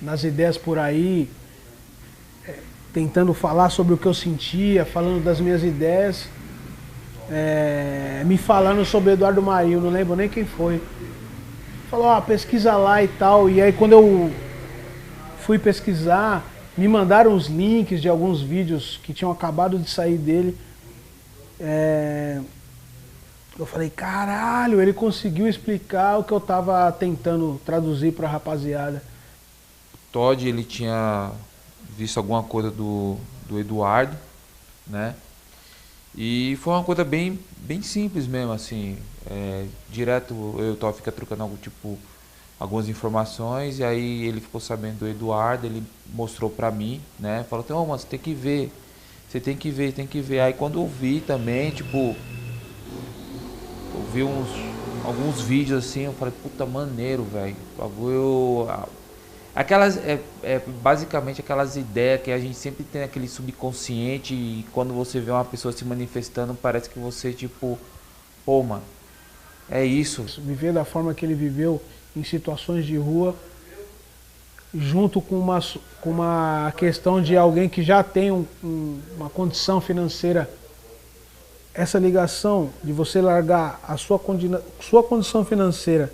E: Nas ideias por aí, tentando falar sobre o que eu sentia, falando das minhas ideias, me falando sobre Eduardo Marinho, não lembro nem quem foi. Falou, pesquisa lá e tal, e aí quando eu fui pesquisar, me mandaram os links de alguns vídeos que tinham acabado de sair dele. Eu falei, caralho, ele conseguiu explicar o que eu tava tentando traduzir pra rapaziada.
I: Todd, ele tinha visto alguma coisa do Eduardo, né? E foi uma coisa bem simples mesmo, assim. Direto eu e o Todd fica trocando algumas informações, e aí ele ficou sabendo do Eduardo, ele mostrou pra mim, né? Falou, então, mano, você tem que ver. Você tem que ver. Aí quando eu vi também, eu vi alguns vídeos assim, eu falei, puta, maneiro, velho. Basicamente aquelas ideias que a gente sempre tem naquele subconsciente, e quando você vê uma pessoa se manifestando, parece que você, pô, mano, é isso.
E: Viver da forma que ele viveu em situações de rua, junto com uma questão de alguém que já tem uma condição financeira. Essa ligação de você largar a sua condição financeira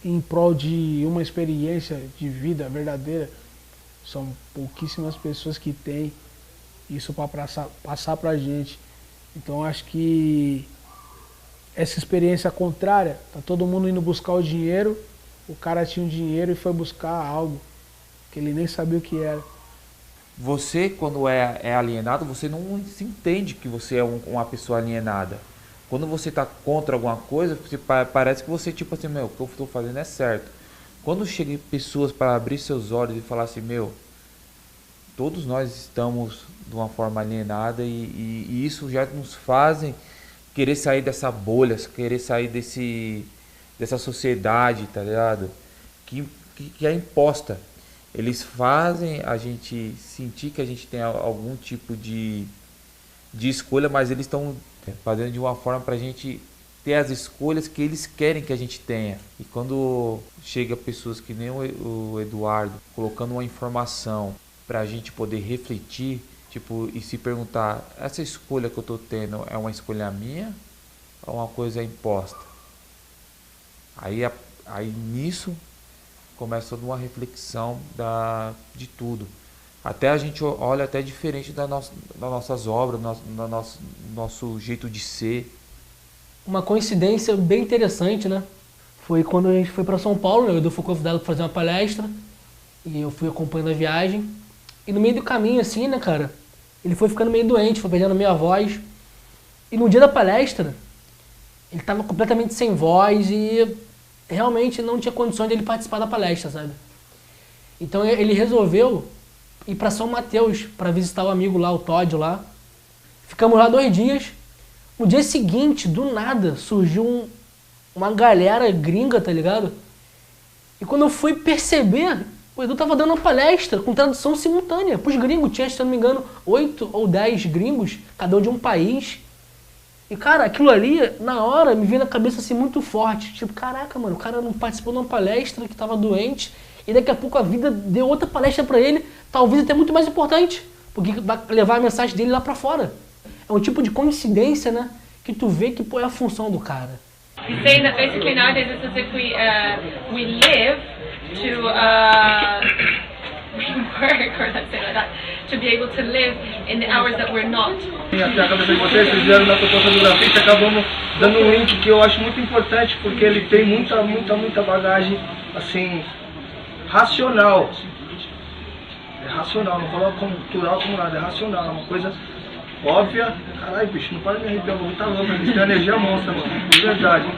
E: em prol de uma experiência de vida verdadeira, são pouquíssimas pessoas que têm isso para passar para a gente. Então acho que essa experiência contrária, tá todo mundo indo buscar o dinheiro, o cara tinha um dinheiro e foi buscar algo que ele nem sabia o que era.
I: Você, quando é alienado, você não se entende que você é uma pessoa alienada. Quando você está contra alguma coisa, parece que você, o que eu estou fazendo é certo. Quando chegam pessoas para abrir seus olhos e falar assim, todos nós estamos de uma forma alienada, e isso já nos fazem querer sair dessa bolha, querer sair dessa sociedade, tá ligado? Que é imposta. Eles fazem a gente sentir que a gente tem algum tipo de escolha, mas eles estão fazendo de uma forma para a gente ter as escolhas que eles querem que a gente tenha. E quando chega pessoas que nem o Eduardo, colocando uma informação para a gente poder refletir, e se perguntar, essa escolha que eu estou tendo é uma escolha minha ou uma coisa imposta? Aí nisso começa toda uma reflexão de tudo. Até a gente olha até diferente das nossas obras, nosso jeito de ser.
B: Uma coincidência bem interessante, né? foi quando a gente foi para São Paulo, né? O Edu foi convidado para fazer uma palestra e eu fui acompanhando a viagem. E no meio do caminho, assim, né, cara, ele foi ficando meio doente, foi perdendo a minha voz. E no dia da palestra, ele estava completamente sem voz e realmente não tinha condições de ele participar da palestra, sabe? Então ele resolveu ir para São Mateus para visitar o amigo lá, o Todd lá. Ficamos lá 2 dias. No dia seguinte, do nada, surgiu uma galera gringa, tá ligado? E quando eu fui perceber, o Edu tava dando uma palestra com tradução simultânea pros gringos. Tinha, se eu não me engano, 8 ou 10 gringos, cada um de um país. E, cara, aquilo ali, na hora, me veio na cabeça assim muito forte. Tipo, caraca, mano, o cara não participou de uma palestra que tava doente e daqui a pouco a vida deu outra palestra pra ele, talvez até muito mais importante, porque vai levar a mensagem dele lá pra fora. É um tipo de coincidência, né, que tu vê que, pô, é a função do cara.
J: He's saying that basically nowadays it's as if we live to work, or let's say like that, to be able to live in the hours that we're not.
K: A cabeça de vocês fizeram na proposta do grafite, acabamos dando um link que eu acho muito importante, porque ele tem muita bagagem, assim, racional. É racional, não coloco cultural como nada, é racional, é uma coisa óbvia. Caralho, bicho, não para me arrepiar, vou tá louco, eles têm energia monstra, mano, de verdade.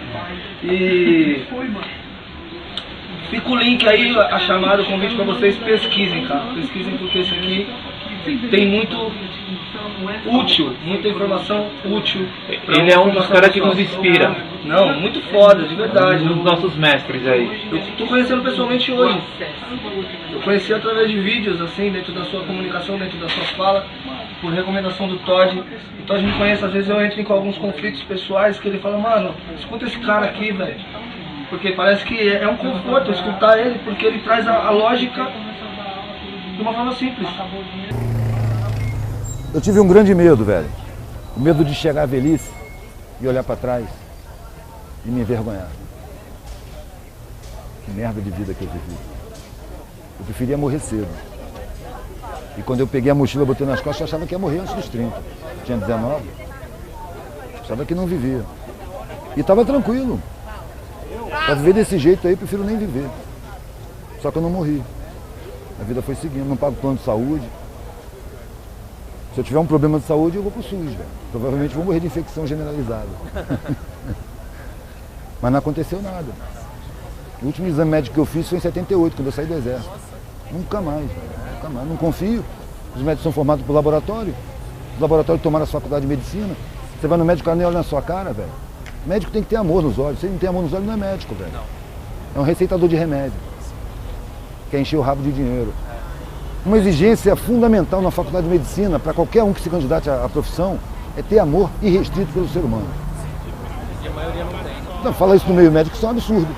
K: E fica o link aí, a chamada, o convite pra vocês, pesquisem, cara. Pesquisem, porque esse aqui tem muito útil, muita informação útil.
I: Ele é um dos caras que nos inspira.
K: Não, muito foda, de verdade.
I: Um dos nossos mestres aí.
K: Eu tô conhecendo pessoalmente hoje. Eu conheci através de vídeos, assim, dentro da sua comunicação, dentro da sua fala, por recomendação do Todd. O Todd me conhece, às vezes eu entro em alguns conflitos pessoais que ele fala, mano, escuta esse cara aqui, velho. Porque parece que é um conforto escutar ele, porque ele traz a lógica de uma forma simples.
A: Eu tive um grande medo, velho. O medo de chegar à velhice e olhar pra trás e me envergonhar. Que merda de vida que eu vivi. Eu preferia morrer cedo. E quando eu peguei a mochila, botei nas costas, eu achava que ia morrer antes dos 30. Tinha 19. Achava que não vivia. E estava tranquilo. Para viver desse jeito aí, eu prefiro nem viver. Só que eu não morri. A vida foi seguindo, não pago plano de saúde. Se eu tiver um problema de saúde, eu vou pro SUS, velho. Provavelmente vou morrer de infecção generalizada. Mas não aconteceu nada. O último exame médico que eu fiz foi em 78, quando eu saí do exército. Nunca mais, velho. Nunca mais. Não confio. Os médicos são formados por laboratório. Os laboratórios tomaram a faculdade de medicina. Você vai no médico, o cara nem olha na sua cara, velho. O médico tem que ter amor nos olhos. Se ele não tem amor nos olhos, não é médico, velho. É um receitador de remédio. Quer encher o rabo de dinheiro. Uma exigência fundamental na faculdade de medicina, para qualquer um que se candidate à profissão, é ter amor irrestrito pelo ser humano.
D: E a maioria não tem.
A: Não, fala isso no meio médico, isso é um absurdo.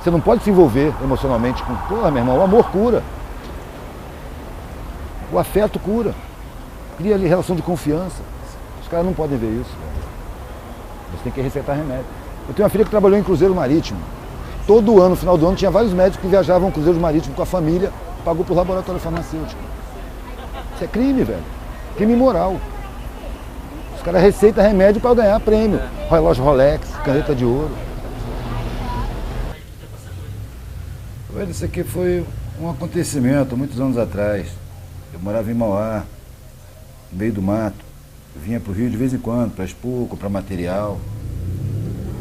A: Você não pode se envolver emocionalmente com... Porra, meu irmão, o amor cura. O afeto cura. Cria ali relação de confiança. Os caras não podem ver isso. Você tem que receitar remédio. Eu tenho uma filha que trabalhou em cruzeiro marítimo. Todo ano, no final do ano, tinha vários médicos que viajavam em cruzeiro marítimo com a família, pagou por laboratório farmacêutico. Isso é crime, velho. Crime moral. Os caras receitam remédio para ganhar prêmio. Relógio Rolex, caneta de ouro. Isso aqui foi um acontecimento, muitos anos atrás. Eu morava em Mauá, no meio do mato. Eu vinha para o Rio de vez em quando, para expor, comprar material.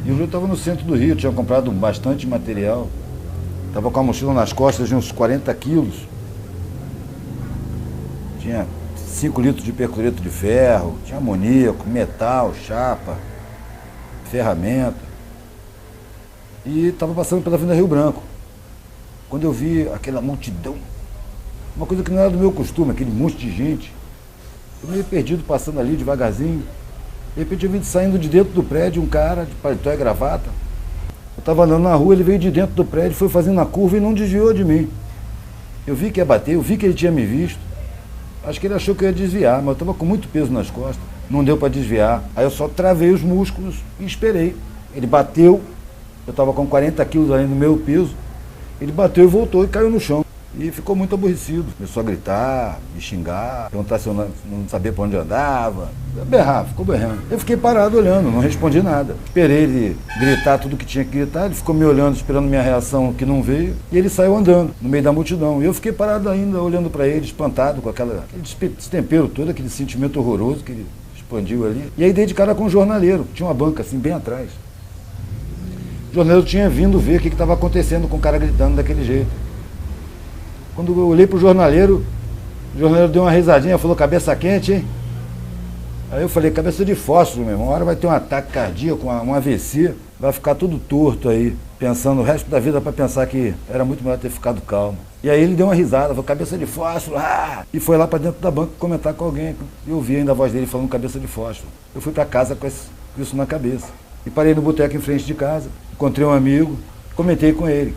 A: E o Rio estava no centro do Rio, tinha comprado bastante material. Estava com a mochila nas costas de uns 40 quilos. Tinha 5 litros de percloreto de ferro, tinha amoníaco, metal, chapa, ferramenta. E estava passando pela Avenida Rio Branco. Quando eu vi aquela multidão, uma coisa que não era do meu costume, aquele monte de gente, eu meio perdido passando ali devagarzinho. De repente eu vi saindo de dentro do prédio um cara de paletó e gravata. Eu estava andando na rua, ele veio de dentro do prédio, foi fazendo a curva e não desviou de mim. Eu vi que ia bater, eu vi que ele tinha me visto. Acho que ele achou que eu ia desviar, mas eu estava com muito peso nas costas. Não deu para desviar. Aí eu só travei os músculos e esperei. Ele bateu, eu estava com 40 quilos ali no meu peso. Ele bateu e voltou e caiu no chão. E ficou muito aborrecido. Começou a gritar, me xingar, perguntar se eu não sabia para onde andava. Berrar, ficou berrando. Eu fiquei parado olhando, não respondi nada. Esperei ele gritar tudo que tinha que gritar, ele ficou me olhando, esperando minha reação, que não veio, e ele saiu andando no meio da multidão. E eu fiquei parado ainda, olhando para ele, espantado com aquele destempero todo, aquele sentimento horroroso que ele expandiu ali. E aí dei de cara com um jornaleiro, tinha uma banca assim, bem atrás. O jornaleiro tinha vindo ver o que estava acontecendo com o cara gritando daquele jeito. Quando eu olhei pro jornaleiro, o jornaleiro deu uma risadinha, falou, cabeça quente, hein? Aí eu falei, cabeça de fósforo, meu irmão, uma hora vai ter um ataque cardíaco, um AVC, vai ficar tudo torto aí, pensando o resto da vida para pensar que era muito melhor ter ficado calmo. E aí ele deu uma risada, falou, cabeça de fósforo, e foi lá para dentro da banca comentar com alguém. Eu ouvi ainda a voz dele falando cabeça de fósforo. Eu fui para casa com isso na cabeça. E parei no boteco em frente de casa, encontrei um amigo, comentei com ele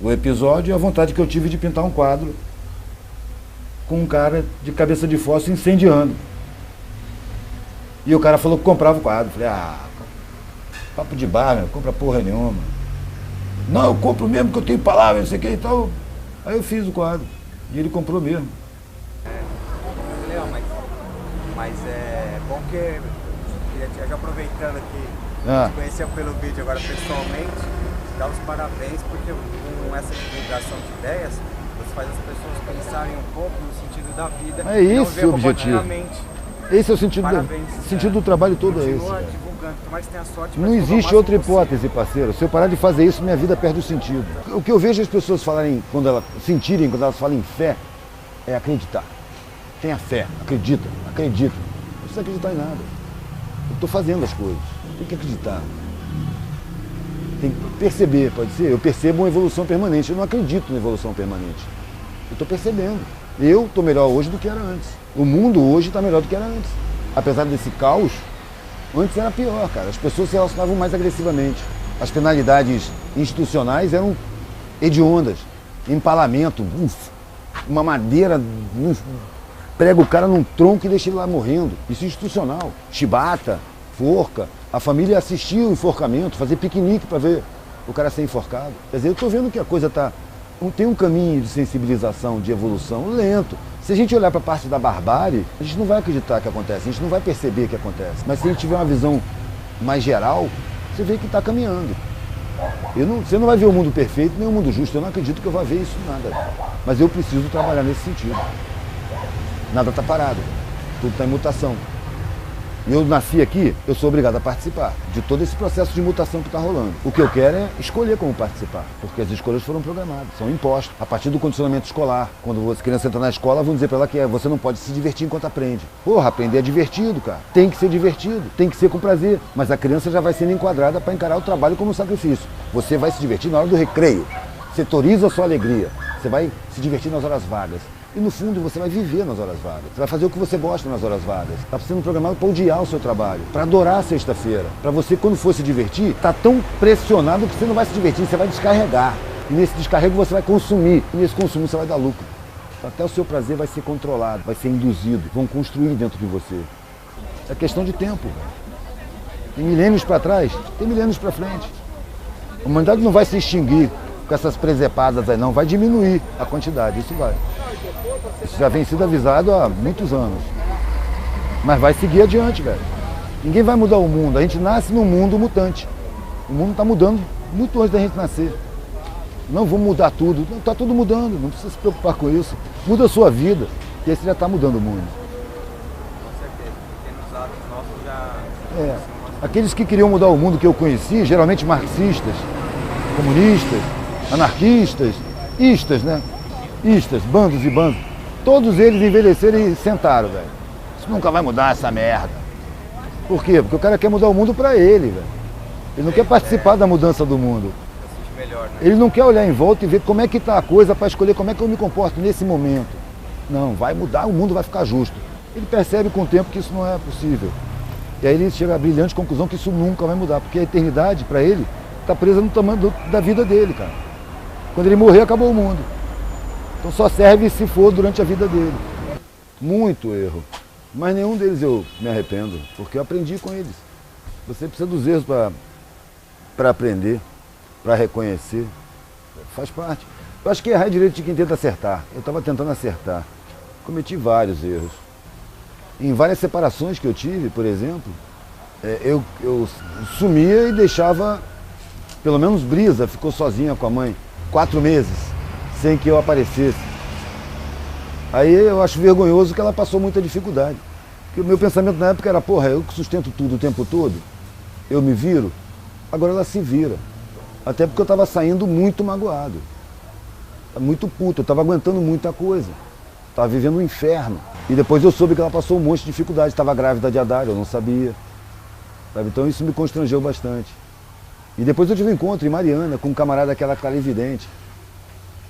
A: o episódio e a vontade que eu tive de pintar um quadro com um cara de cabeça de fósforo incendiando. E o cara falou que comprava o quadro. Falei, papo de bar, meu, compra porra nenhuma. Não, eu compro mesmo que eu tenho palavra, não sei o que e tal. Aí eu fiz o quadro. E ele comprou mesmo.
L: Leão, mas é bom que, já aproveitando aqui, te conhecer pelo vídeo agora pessoalmente, dar os parabéns, porque com essa divulgação de ideias, você faz as pessoas pensarem um pouco no sentido da vida.
A: É esse o objetivo. Esse é o sentido do trabalho todo. É esse.
L: Divulgando, mais tenha sorte,
A: não existe outra hipótese, parceiro. Se eu parar de fazer isso, minha vida perde o sentido. O que eu vejo as pessoas falarem, quando elas falam em fé, é acreditar. Tenha fé, acredita. Não precisa acreditar em nada. Eu estou fazendo as coisas. Tem que acreditar. Tem que perceber, pode ser. Eu percebo uma evolução permanente. Eu não acredito na evolução permanente. Eu estou percebendo. Eu estou melhor hoje do que era antes. O mundo hoje está melhor do que era antes. Apesar desse caos, antes era pior, cara. As pessoas se relacionavam mais agressivamente. As penalidades institucionais eram hediondas. Empalamento, uma madeira, prega o cara num tronco e deixa ele lá morrendo. Isso é institucional. Chibata, forca. A família assistia o enforcamento, fazia piquenique para ver o cara ser enforcado. Quer dizer, eu estou vendo que a coisa tem um caminho de sensibilização, de evolução lento. Se a gente olhar para a parte da barbárie, a gente não vai acreditar que acontece, a gente não vai perceber que acontece. Mas se a gente tiver uma visão mais geral, você vê que está caminhando. Você não vai ver o mundo perfeito nem o mundo justo, eu não acredito que eu vá ver isso nada. Mas eu preciso trabalhar nesse sentido. Nada está parado, tudo está em mutação. E eu nasci aqui, eu sou obrigado a participar de todo esse processo de mutação que está rolando. O que eu quero é escolher como participar, porque as escolhas foram programadas, são impostas. A partir do condicionamento escolar, quando a criança entra na escola, vão dizer para ela que você não pode se divertir enquanto aprende. Porra, aprender é divertido, cara. Tem que ser divertido, tem que ser com prazer. Mas a criança já vai sendo enquadrada para encarar o trabalho como um sacrifício. Você vai se divertir na hora do recreio, setoriza a sua alegria, você vai se divertir nas horas vagas. E no fundo você vai viver nas horas vagas. Você vai fazer o que você gosta nas horas vagas. Está sendo programado para odiar o seu trabalho, para adorar a sexta-feira. Para você, quando for se divertir, tá tão pressionado que você não vai se divertir, você vai descarregar. E nesse descarrego você vai consumir. E nesse consumo você vai dar lucro. Até o seu prazer vai ser controlado, vai ser induzido. Vão construir dentro de você. É questão de tempo. Tem milênios para trás, tem milênios para frente. A humanidade não vai se extinguir com essas presepadas aí, não. Vai diminuir a quantidade, isso vai. Isso já vem sido avisado há muitos anos. Mas vai seguir adiante, velho. Ninguém vai mudar o mundo. A gente nasce num mundo mutante. O mundo está mudando muito antes da gente nascer. Não vamos mudar tudo. Está tudo mudando, não precisa se preocupar com isso. Muda a sua vida, e aí você já está mudando o mundo.
L: Com certeza, porque nos atos nossos já...
A: Aqueles que queriam mudar o mundo que eu conheci, geralmente marxistas, comunistas, anarquistas, istas, né? Istas, bandos e bandos. Todos eles envelheceram e sentaram, velho. Isso nunca vai mudar essa merda. Por quê? Porque o cara quer mudar o mundo pra ele, velho. Ele não quer participar da mudança do mundo.
L: Melhor, né?
A: Ele não quer olhar em volta e ver como é que tá a coisa para escolher como é que eu me comporto nesse momento. Não, vai mudar, o mundo vai ficar justo. Ele percebe com o tempo que isso não é possível. E aí ele chega à brilhante conclusão que isso nunca vai mudar, porque a eternidade, para ele, está presa no tamanho da vida dele, cara. Quando ele morrer, acabou o mundo. Então só serve se for durante a vida dele. Muito erro. Mas nenhum deles eu me arrependo, porque eu aprendi com eles. Você precisa dos erros para aprender, para reconhecer. Faz parte. Eu acho que errar é direito de quem tenta acertar. Eu estava tentando acertar. Cometi vários erros. Em várias separações que eu tive, por exemplo, eu sumia e deixava, pelo menos Brisa ficou sozinha com a mãe 4 meses, sem que eu aparecesse. Aí eu acho vergonhoso que ela passou muita dificuldade. Porque o meu pensamento na época era, porra, eu que sustento tudo o tempo todo, eu me viro, agora ela se vira. Até porque eu estava saindo muito magoado, muito puto, eu estava aguentando muita coisa, estava vivendo um inferno. E depois eu soube que ela passou um monte de dificuldade, estava grávida de Haddad, eu não sabia. Sabe? Então isso me constrangeu bastante. E depois eu tive um encontro em Mariana com um camarada que era clarividente.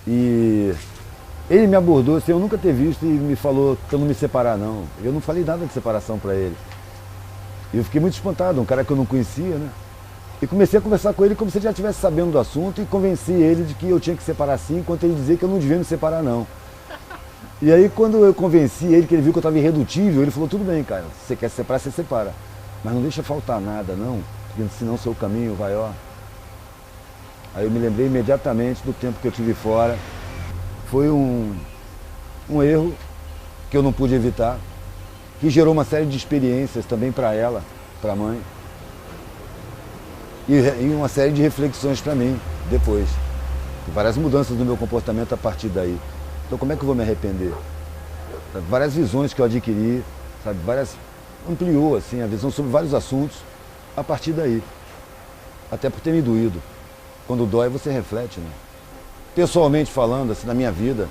A: E ele me abordou, assim, eu nunca ter visto, e me falou que eu não me separar não. Eu não falei nada de separação para ele. E eu fiquei muito espantado, um cara que eu não conhecia, né? E comecei a conversar com ele como se ele já estivesse sabendo do assunto e convenci ele de que eu tinha que separar sim, enquanto ele dizia que eu não devia me separar não. E aí quando eu convenci ele, que ele viu que eu estava irredutível, ele falou, tudo bem, cara, se você quer se separar, você separa. Mas não deixa faltar nada, não, porque senão o seu caminho vai, ó. Aí eu me lembrei imediatamente do tempo que eu tive fora. Foi um erro que eu não pude evitar, que gerou uma série de experiências também para ela, para a mãe. E uma série de reflexões para mim, depois. Várias mudanças no meu comportamento a partir daí. Então como é que eu vou me arrepender? Várias visões que eu adquiri, sabe? Ampliou assim, a visão sobre vários assuntos a partir daí. Até por ter me doído. Quando dói, você reflete, né? Pessoalmente falando, assim, na minha vida,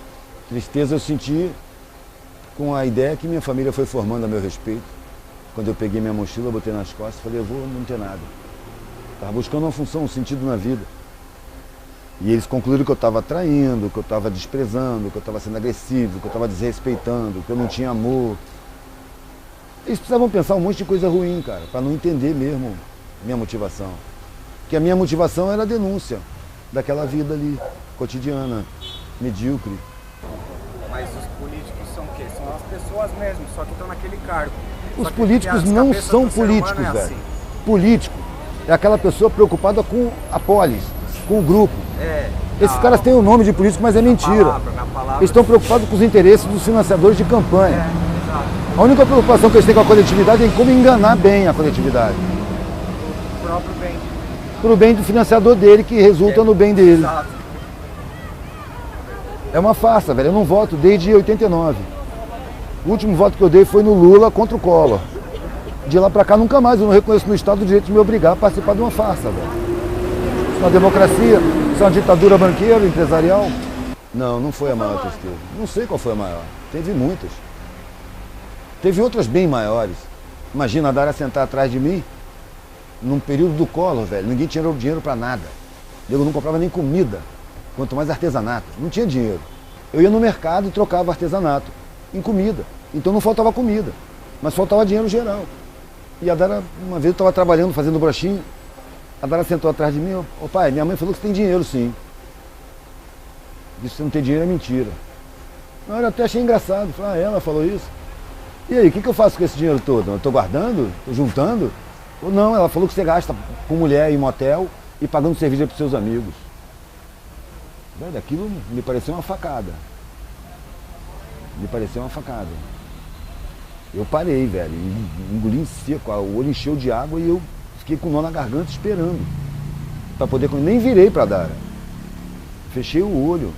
A: tristeza eu senti com a ideia que minha família foi formando a meu respeito. Quando eu peguei minha mochila, botei nas costas, falei, eu vou não ter nada. Estava buscando uma função, um sentido na vida. E eles concluíram que eu estava traindo, que eu estava desprezando, que eu estava sendo agressivo, que eu estava desrespeitando, que eu não tinha amor. Eles precisavam pensar um monte de coisa ruim, cara, para não entender mesmo minha motivação. Porque a minha motivação era a denúncia daquela vida ali, cotidiana, medíocre.
L: Mas os políticos são o quê? São as pessoas mesmo, só que estão naquele cargo.
A: Os políticos não são políticos, velho. Assim. Político é aquela pessoa preocupada com a polis, com o grupo. Esses caras têm o nome de político, mas é mentira. Eles estão preocupados com os interesses dos financiadores de campanha. A única preocupação que eles têm com a coletividade é em como enganar bem a coletividade.
L: O próprio bem.
A: Pro bem do financiador dele, que resulta no bem dele. É uma farsa, velho. Eu não voto desde 89. O último voto que eu dei foi no Lula contra o Collor. De lá pra cá nunca mais. Eu não reconheço no Estado o direito de me obrigar a participar de uma farsa, velho. Isso é uma democracia, isso é uma ditadura banqueira, empresarial. Não foi a maior tristeza. Não sei qual foi a maior. Teve muitas. Teve outras bem maiores. Imagina a Dara sentar atrás de mim num período do Collor, velho. Ninguém tinha dinheiro pra nada. Eu não comprava nem comida, quanto mais artesanato. Não tinha dinheiro. Eu ia no mercado e trocava artesanato em comida. Então não faltava comida, mas faltava dinheiro geral. E a Dara, uma vez eu estava trabalhando, fazendo broxinho, a Dara sentou atrás de mim, ô pai, minha mãe falou que você tem dinheiro sim. Disse que você não tem dinheiro é mentira. Eu até achei engraçado, falei, ela falou isso. E aí, o que eu faço com esse dinheiro todo? Eu estou guardando? Estou juntando? Ou não, ela falou que você gasta com mulher em motel e pagando cerveja para os seus amigos. Velho, aquilo me pareceu uma facada. Me pareceu uma facada. Eu parei, velho, engoli em seco, o olho encheu de água e eu fiquei com nó na garganta esperando. Para poder comer. Nem virei para Dara. Fechei o olho.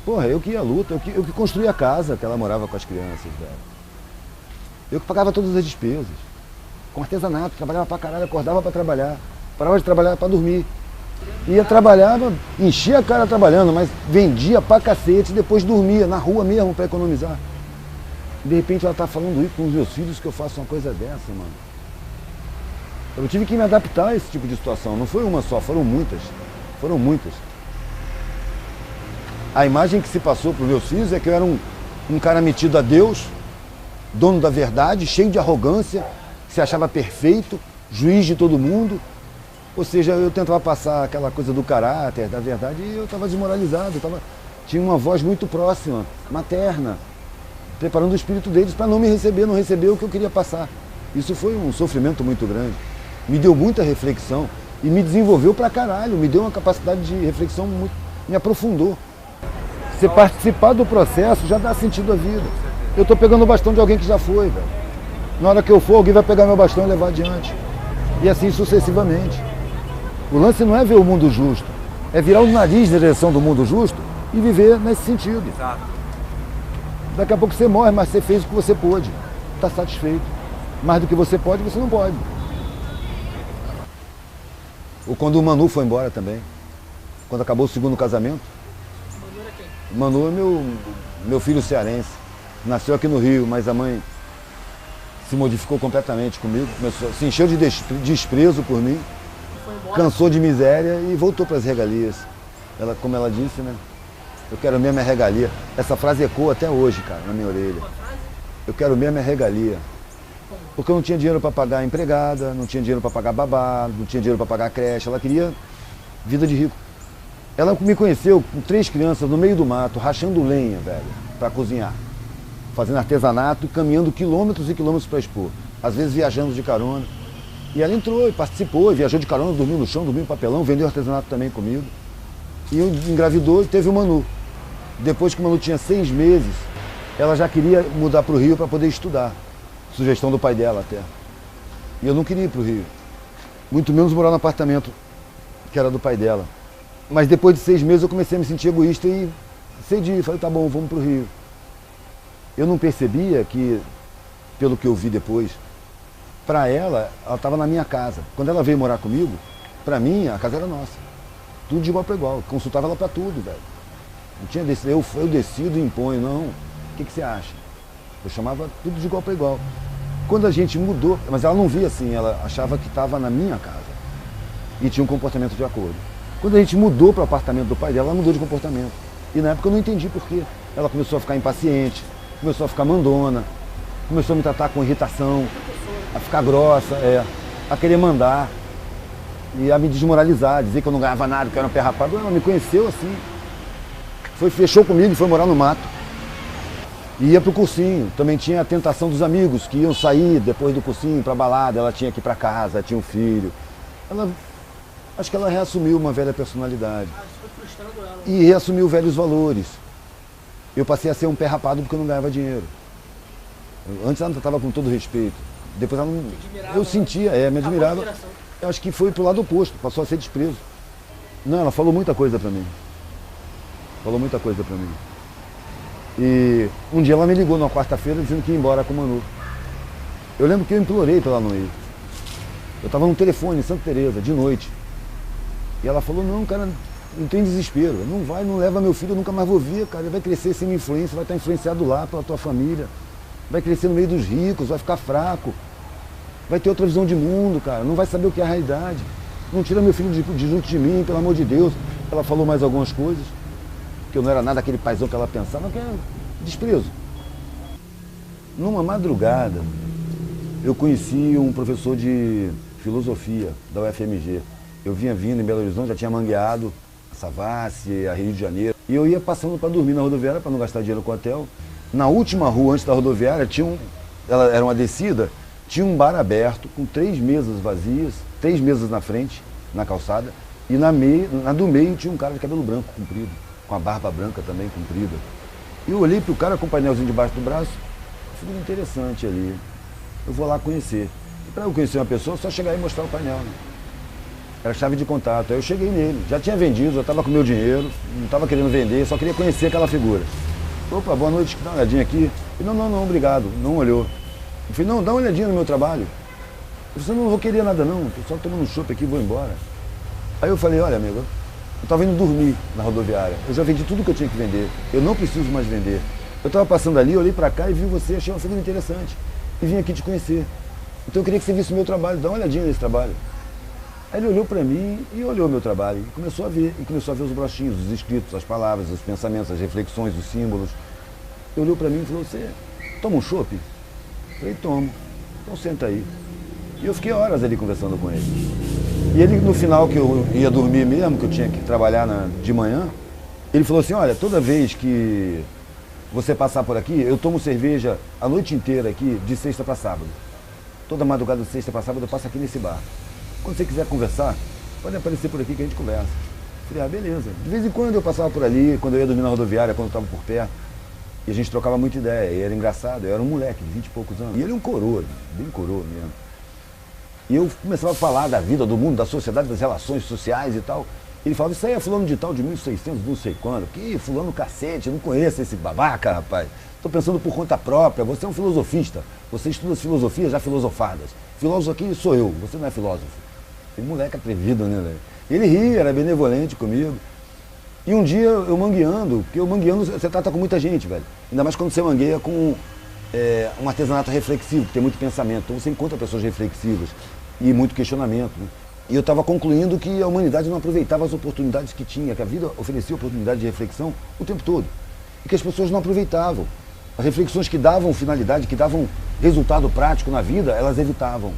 A: Porra, eu que ia à luta, eu que construí a casa que ela morava com as crianças, velho. Eu que pagava todas as despesas. Com artesanato, trabalhava pra caralho, acordava pra trabalhar. Parava de trabalhar pra dormir. Ia, trabalhava, enchia a cara trabalhando, mas vendia pra cacete e depois dormia na rua mesmo pra economizar. De repente ela tá falando isso com os meus filhos que eu faço uma coisa dessa, mano. Eu tive que me adaptar a esse tipo de situação. Não foi uma só, foram muitas. Foram muitas. A imagem que se passou para os meus filhos é que eu era um cara metido a Deus, dono da verdade, cheio de arrogância, que se achava perfeito, juiz de todo mundo. Ou seja, eu tentava passar aquela coisa do caráter, da verdade, e eu estava desmoralizado. Tinha uma voz muito próxima, materna, preparando o espírito deles para não me receber, não receber o que eu queria passar. Isso foi um sofrimento muito grande. Me deu muita reflexão e me desenvolveu pra caralho, me deu uma capacidade de reflexão me aprofundou. Você participar do processo já dá sentido à vida. Eu estou pegando o bastão de alguém que já foi, velho. Na hora que eu for, alguém vai pegar meu bastão e levar adiante. E assim sucessivamente. O lance não é ver o mundo justo, é virar o nariz na direção do mundo justo e viver nesse sentido.
L: Exato.
A: Daqui a pouco você morre, mas você fez o que você pôde. Está satisfeito. Mais do que você pode, você não pode. Ou quando o Manu foi embora também. Quando acabou o segundo casamento.
B: Manu era quem?
A: Manu é meu filho cearense. Nasceu aqui no Rio, mas a mãe se modificou completamente comigo. Se encheu de desprezo por mim. Cansou de miséria e voltou para as regalias. Ela, como ela disse, né? Eu quero mesmo a regalia. Essa frase ecoa até hoje, cara, na minha orelha. Eu quero mesmo a regalia. Porque eu não tinha dinheiro para pagar empregada, não tinha dinheiro para pagar babá, não tinha dinheiro para pagar creche. Ela queria vida de rico. Ela me conheceu com 3 crianças no meio do mato, rachando lenha, velho, para cozinhar. Fazendo artesanato e caminhando quilômetros e quilômetros para expor. Às vezes viajando de carona. E ela entrou e participou, viajou de carona, dormiu no chão, dormiu em papelão, vendeu artesanato também comigo. E engravidou e teve o Manu. Depois que o Manu tinha 6 meses, ela já queria mudar para o Rio para poder estudar. Sugestão do pai dela até. E eu não queria ir para o Rio. Muito menos morar no apartamento que era do pai dela. Mas depois de 6 meses eu comecei a me sentir egoísta e cedi. Falei, tá bom, vamos para o Rio. Eu não percebia que, pelo que eu vi depois, para ela estava na minha casa. Quando ela veio morar comigo, para mim, a casa era nossa. Tudo de igual para igual. Consultava ela para tudo, velho. Não tinha eu decido e imponho, não. O que você acha? Eu chamava tudo de igual para igual. Quando a gente mudou, mas ela não via assim, ela achava que estava na minha casa. E tinha um comportamento de acordo. Quando a gente mudou para o apartamento do pai dela, ela mudou de comportamento. E na época eu não entendi por quê. Ela começou a ficar impaciente, começou a ficar mandona, começou a me tratar com irritação, a ficar grossa, a querer mandar. E a me desmoralizar, dizer que eu não ganhava nada, que eu era um pé rapado. Ela me conheceu assim. Fechou comigo e foi morar no mato. E ia pro cursinho. Também tinha a tentação dos amigos que iam sair depois do cursinho pra balada. Ela tinha que ir pra casa, tinha um filho. Acho que ela reassumiu uma velha personalidade. E reassumiu velhos valores. Eu passei a ser um pé rapado porque eu não ganhava dinheiro. Antes ela me tratava com todo respeito. Depois ela não... Eu sentia, me admirava. Eu acho que foi pro lado oposto, passou a ser desprezo. Não, ela falou muita coisa pra mim. Falou muita coisa pra mim. E um dia ela me ligou numa quarta-feira dizendo que ia embora com o Manu. Eu lembro que eu implorei pra ela não ir. Eu estava no telefone em Santa Teresa, de noite. E ela falou, não, cara, não tem desespero. Não vai, não leva meu filho, eu nunca mais vou ver, cara. Ele vai crescer sem influência, vai estar influenciado lá pela tua família. Vai crescer no meio dos ricos, vai ficar fraco. Vai ter outra visão de mundo, cara. Não vai saber o que é a realidade. Não tira meu filho de junto de mim, pelo amor de Deus. Ela falou mais algumas coisas. Que eu não era nada aquele paizão que ela pensava, que é desprezo. Numa madrugada, eu conheci um professor de filosofia da UFMG. Eu vinha vindo em Belo Horizonte, já tinha mangueado a Savassi, a Rio de Janeiro. E eu ia passando para dormir na rodoviária, para não gastar dinheiro com o hotel. Na última rua, antes da rodoviária, ela era uma descida, tinha um bar aberto, com 3 mesas vazias, 3 mesas na frente, na calçada. E na do meio tinha um cara de cabelo branco, comprido, com a barba branca também comprida. E eu olhei pro cara com o painelzinho debaixo do braço, ficou interessante ali. Eu vou lá conhecer. E para eu conhecer uma pessoa, só chegar e mostrar o painel, né? Era chave de contato. Aí eu cheguei nele, já tinha vendido, já estava com meu dinheiro, não estava querendo vender, só queria conhecer aquela figura. Opa, boa noite, dá uma olhadinha aqui. Ele, não, obrigado, não olhou. Eu falei, não, dá uma olhadinha no meu trabalho. Eu falei, não vou querer nada não, estou só tomando um chopp aqui e vou embora. Aí eu falei, olha amigo, eu estava indo dormir na rodoviária, eu já vendi tudo que eu tinha que vender, eu não preciso mais vender. Eu estava passando ali, olhei para cá e vi você, achei uma figura interessante e vim aqui te conhecer. Então eu queria que você visse o meu trabalho, dá uma olhadinha nesse trabalho. Aí ele olhou para mim e olhou o meu trabalho e começou a ver os brochinhos, os escritos, as palavras, os pensamentos, as reflexões, os símbolos. Ele olhou para mim e falou, você toma um chopp? Eu falei, tomo, então senta aí. E eu fiquei horas ali conversando com ele. E ele, no final que eu ia dormir mesmo, que eu tinha que trabalhar de manhã, ele falou assim, olha, toda vez que você passar por aqui, eu tomo cerveja a noite inteira aqui, de sexta para sábado. Toda madrugada de sexta para sábado eu passo aqui nesse bar. Quando você quiser conversar, pode aparecer por aqui que a gente conversa. Falei, beleza. De vez em quando eu passava por ali, quando eu ia dormir na rodoviária, quando eu estava por perto. E a gente trocava muita ideia, e era engraçado, eu era um moleque de 20 e poucos anos. E ele é um coroa, bem coroa mesmo. E eu começava a falar da vida, do mundo, da sociedade, das relações sociais e tal. Ele falava, isso aí é fulano de tal, de 1600, não sei quando. Que fulano cacete, eu não conheço esse babaca, rapaz. Estou pensando por conta própria, você é um filosofista. Você estuda as filosofias já filosofadas. Filósofo aqui sou eu, você não é filósofo. Tem moleque atrevido, né, velho? Ele ria, era benevolente comigo. E um dia eu mangueando, porque eu mangueando você trata com muita gente, velho. Ainda mais quando você mangueia com um artesanato reflexivo, que tem muito pensamento. Então você encontra pessoas reflexivas e muito questionamento, né? E eu estava concluindo que a humanidade não aproveitava as oportunidades que tinha, que a vida oferecia oportunidade de reflexão o tempo todo. E que as pessoas não aproveitavam. As reflexões que davam finalidade, que davam resultado prático na vida, elas evitavam.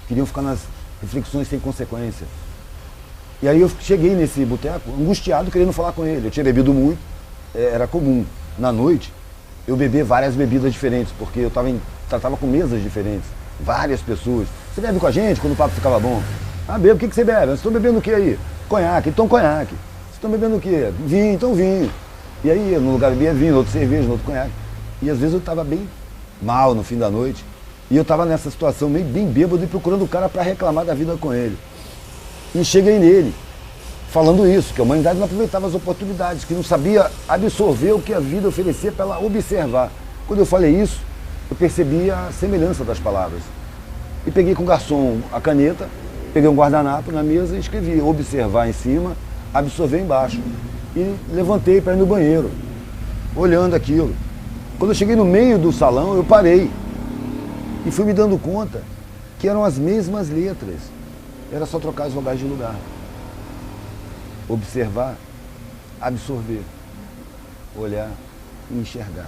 A: Queriam ficar nas reflexões sem consequência. E aí eu cheguei nesse boteco, angustiado, querendo falar com ele. Eu tinha bebido muito, era comum, na noite, eu beber várias bebidas diferentes, porque eu tratava com mesas diferentes, várias pessoas. Você bebe com a gente quando o papo ficava bom? Ah, bebo, o que você bebe? Vocês estão bebendo o que aí? Conhaque, então conhaque. Vocês estão bebendo o quê? Vinho, então vinho. E aí, no lugar bebia vinho, no outro cerveja, no outro conhaque. E às vezes eu estava bem mal no fim da noite, e eu estava nessa situação meio bem bêbado e procurando o cara para reclamar da vida com ele. E cheguei nele, falando isso, que a humanidade não aproveitava as oportunidades, que não sabia absorver o que a vida oferecia para ela observar. Quando eu falei isso, eu percebi a semelhança das palavras. E peguei com o garçom a caneta, peguei um guardanapo na mesa e escrevi observar em cima, absorver embaixo. E levantei para ir no banheiro, olhando aquilo. Quando eu cheguei no meio do salão, eu parei e fui me dando conta que eram as mesmas letras. Era só trocar as vogais de lugar. Observar, absorver, olhar e enxergar.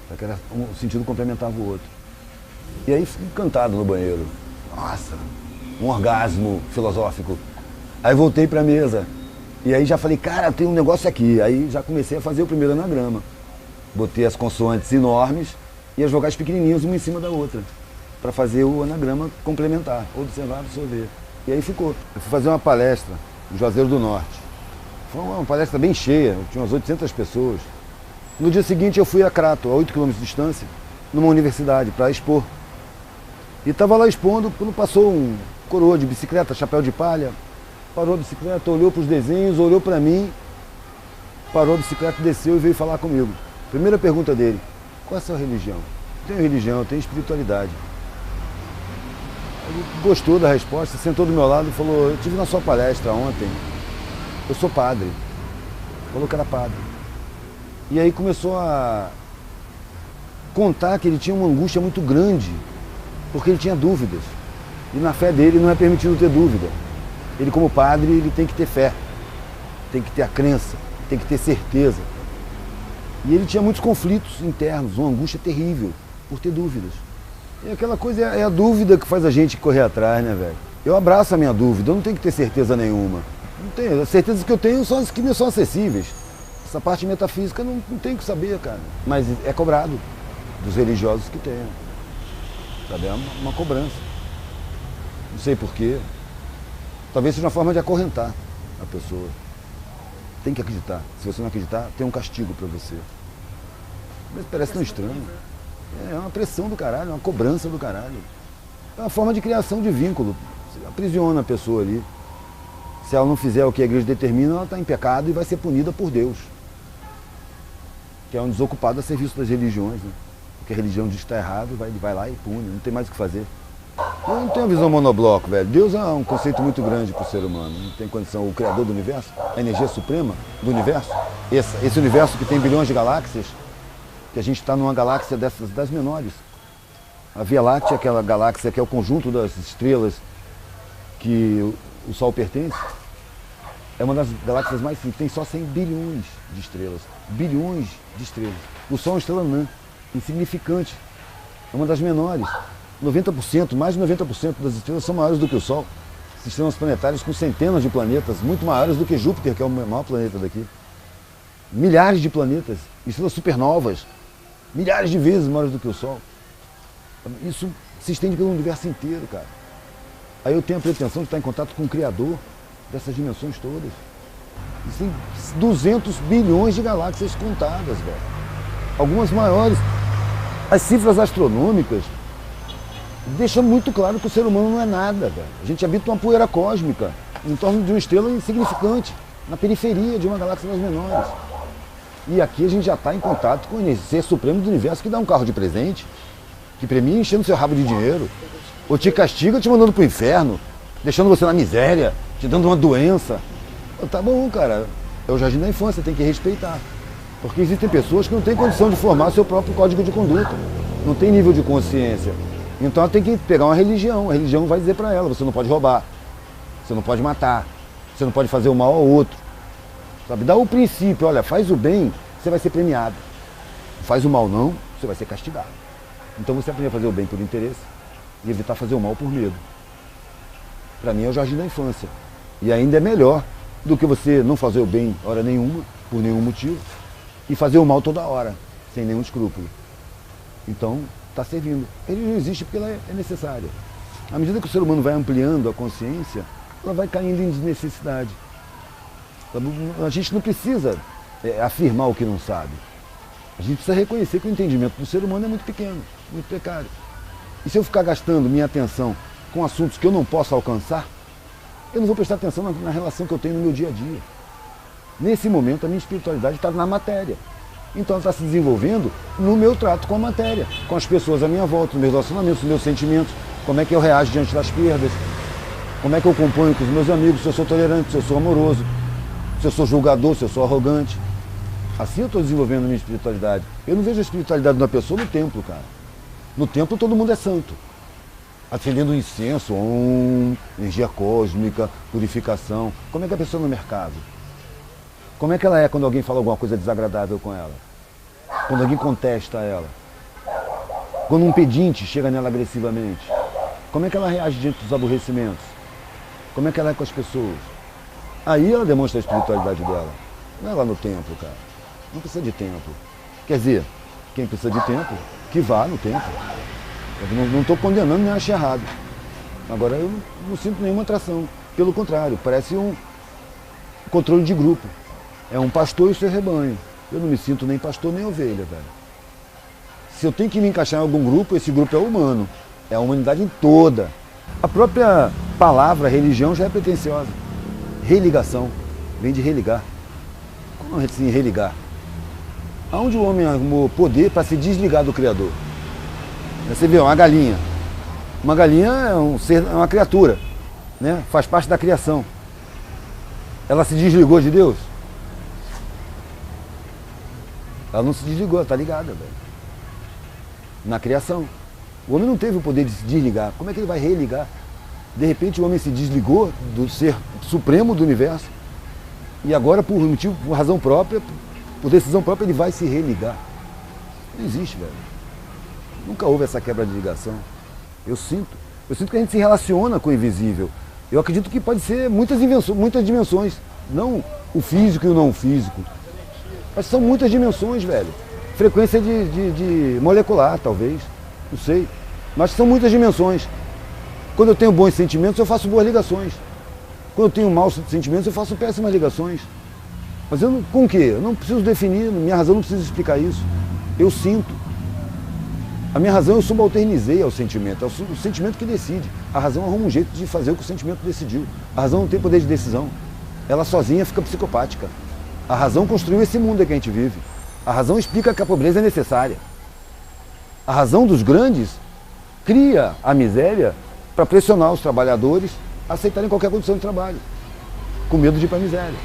A: Porque um sentido complementava o outro. E aí fiquei encantado no banheiro. Nossa, um orgasmo filosófico. Aí voltei para a mesa. E aí já falei, cara, tem um negócio aqui. Aí já comecei a fazer o primeiro anagrama. Botei as consoantes enormes e as vogais pequenininhas uma em cima da outra, para fazer o anagrama complementar, observar, absorver. E aí ficou. Eu fui fazer uma palestra no Juazeiro do Norte. Foi uma palestra bem cheia, tinha umas 800 pessoas. No dia seguinte eu fui a Crato, a 8 km de distância, numa universidade, para expor. E estava lá expondo, quando passou um coroa de bicicleta, chapéu de palha, parou a bicicleta, olhou para os desenhos, olhou para mim, parou a bicicleta, desceu e veio falar comigo. Primeira pergunta dele, qual é a sua religião? Eu tenho religião, eu tenho espiritualidade. Ele gostou da resposta, sentou do meu lado e falou, eu estive na sua palestra ontem, eu sou padre. Falou que era padre. E aí começou a contar que ele tinha uma angústia muito grande, porque ele tinha dúvidas. E na fé dele não é permitido ter dúvida. Ele como padre, ele tem que ter fé, tem que ter a crença, tem que ter certeza. E ele tinha muitos conflitos internos, uma angústia terrível por ter dúvidas. E aquela coisa é a dúvida que faz a gente correr atrás, né, velho? Eu abraço a minha dúvida, eu não tenho que ter certeza nenhuma. Não tenho, as certezas que eu tenho são as que me são acessíveis. Essa parte metafísica não tenho que saber, cara. Mas é cobrado dos religiosos que tenham. Sabe? É uma cobrança. Não sei porquê. Talvez seja uma forma de acorrentar a pessoa. Tem que acreditar. Se você não acreditar, tem um castigo pra você. Mas parece tão estranho. É uma pressão do caralho, uma cobrança do caralho. É uma forma de criação de vínculo. Você aprisiona a pessoa ali. Se ela não fizer o que a igreja determina, ela está em pecado e vai ser punida por Deus. Que é um desocupado a serviço das religiões, né? Porque a religião diz que está errado, vai lá e pune, não tem mais o que fazer. Eu não tenho a visão monobloco, velho. Deus é um conceito muito grande para o ser humano. Não tem condição. O criador do universo, a energia suprema do universo, esse universo que tem bilhões de galáxias, que a gente está numa galáxia das menores. A Via Láctea, aquela galáxia que é o conjunto das estrelas que o Sol pertence, é uma das galáxias mais simples, tem só 100 bilhões de estrelas. Bilhões de estrelas. O Sol é uma estrela anã, insignificante. É uma das menores. 90%, mais de 90% das estrelas são maiores do que o Sol. Sistemas planetários com centenas de planetas, muito maiores do que Júpiter, que é o maior planeta daqui. Milhares de planetas, estrelas supernovas, milhares de vezes maiores do que o Sol. Isso se estende pelo universo inteiro, cara. Aí eu tenho a pretensão de estar em contato com o Criador dessas dimensões todas. Existem 200 bilhões de galáxias contadas, velho. Algumas maiores. As cifras astronômicas deixam muito claro que o ser humano não é nada, velho. A gente habita uma poeira cósmica em torno de uma estrela insignificante, na periferia de uma galáxia das menores. E aqui a gente já está em contato com o ser supremo do universo que dá um carro de presente, que premia enchendo seu rabo de dinheiro, ou te castiga te mandando pro inferno, deixando você na miséria, te dando uma doença. Tá bom, cara, é o jardim da infância, tem que respeitar. Porque existem pessoas que não têm condição de formar seu próprio código de conduta, não tem nível de consciência. Então ela tem que pegar uma religião, a religião vai dizer para ela, você não pode roubar, você não pode matar, você não pode fazer o mal ao outro. Sabe? Dá o princípio, olha, faz o bem, você vai ser premiado. Faz o mal não, você vai ser castigado. Então você aprende a fazer o bem por interesse e evitar fazer o mal por medo. Para mim é o jardim da infância. E ainda é melhor do que você não fazer o bem hora nenhuma, por nenhum motivo, e fazer o mal toda hora, sem nenhum escrúpulo. Então, está servindo. Ele não existe porque ela é necessária. À medida que o ser humano vai ampliando a consciência, ela vai caindo em desnecessidade. A gente não precisa afirmar o que não sabe. A gente precisa reconhecer que o entendimento do ser humano é muito pequeno, muito precário. E se eu ficar gastando minha atenção com assuntos que eu não posso alcançar, eu não vou prestar atenção na relação que eu tenho no meu dia a dia. Nesse momento, a minha espiritualidade está na matéria. Então, ela está se desenvolvendo no meu trato com a matéria, com as pessoas à minha volta, nos meus relacionamentos, nos meus sentimentos, como é que eu reajo diante das perdas, como é que eu componho com os meus amigos, se eu sou tolerante, se eu sou amoroso, se eu sou julgador, se eu sou arrogante. Assim eu estou desenvolvendo a minha espiritualidade. Eu não vejo a espiritualidade de uma pessoa no templo, cara. No templo todo mundo é santo. Acendendo incenso, energia cósmica, purificação. Como é que a pessoa no mercado? Como é que ela é quando alguém fala alguma coisa desagradável com ela? Quando alguém contesta ela? Quando um pedinte chega nela agressivamente? Como é que ela reage diante dos aborrecimentos? Como é que ela é com as pessoas? Aí ela demonstra a espiritualidade dela. Não é lá no templo, cara. Não precisa de templo. Quer dizer, quem precisa de templo, que vá no templo. Eu não estou condenando nem acho errado. Agora eu não sinto nenhuma atração. Pelo contrário, parece um controle de grupo. É um pastor e o seu rebanho. Eu não me sinto nem pastor nem ovelha, velho. Se eu tenho que me encaixar em algum grupo, esse grupo é humano. É a humanidade toda. A própria palavra religião já é pretensiosa. Religação. Vem de religar. Como assim religar? Aonde o homem arrumou poder para se desligar do Criador? Você vê, uma galinha. Uma galinha é um ser, é uma criatura, né? Faz parte da criação. Ela se desligou de Deus? Ela não se desligou, ela está ligada, velho. Na criação. O homem não teve o poder de se desligar. Como é que ele vai religar? De repente o homem se desligou do ser supremo do universo e agora, por motivo, por razão própria, por decisão própria, ele vai se religar. Não existe, velho. Nunca houve essa quebra de ligação. Eu sinto que a gente se relaciona com o invisível. Eu acredito que pode ser muitas dimensões, não o físico e o não físico. Mas são muitas dimensões, velho. Frequência de molecular, talvez, não sei. Mas são muitas dimensões. Quando eu tenho bons sentimentos, eu faço boas ligações. Quando eu tenho maus sentimentos, eu faço péssimas ligações. Mas eu com o quê? Eu não preciso definir, minha razão não precisa explicar isso. Eu sinto. A minha razão eu subalternizei ao sentimento, é o sentimento que decide. A razão arruma um jeito de fazer o que o sentimento decidiu. A razão não tem poder de decisão. Ela sozinha fica psicopática. A razão construiu esse mundo que a gente vive. A razão explica que a pobreza é necessária. A razão dos grandes cria a miséria para pressionar os trabalhadores a aceitarem qualquer condição de trabalho, com medo de ir para a miséria.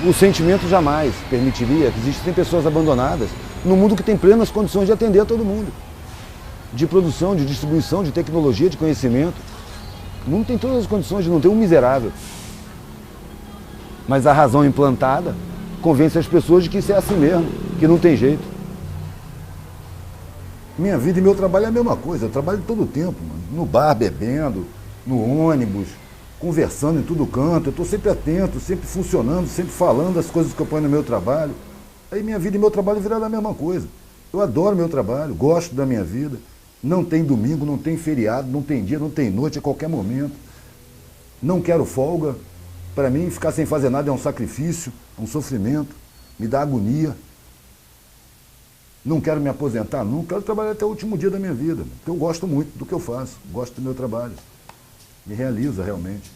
A: O sentimento jamais permitiria que existissem pessoas abandonadas num mundo que tem plenas condições de atender a todo mundo. De produção, de distribuição, de tecnologia, de conhecimento. O mundo tem todas as condições de não ter um miserável. Mas a razão implantada convence as pessoas de que isso é assim mesmo, que não tem jeito. Minha vida e meu trabalho é a mesma coisa. Eu trabalho todo o tempo, mano. No bar, bebendo, no ônibus, conversando em todo canto. Eu estou sempre atento, sempre funcionando, sempre falando as coisas que eu ponho no meu trabalho. Aí minha vida e meu trabalho viraram a mesma coisa. Eu adoro meu trabalho, gosto da minha vida. Não tem domingo, não tem feriado, não tem dia, não tem noite, a qualquer momento. Não quero folga. Para mim, ficar sem fazer nada é um sacrifício, um sofrimento, me dá agonia. Não quero me aposentar nunca, quero trabalhar até o último dia da minha vida, porque eu gosto muito do que eu faço, gosto do meu trabalho, me realiza realmente.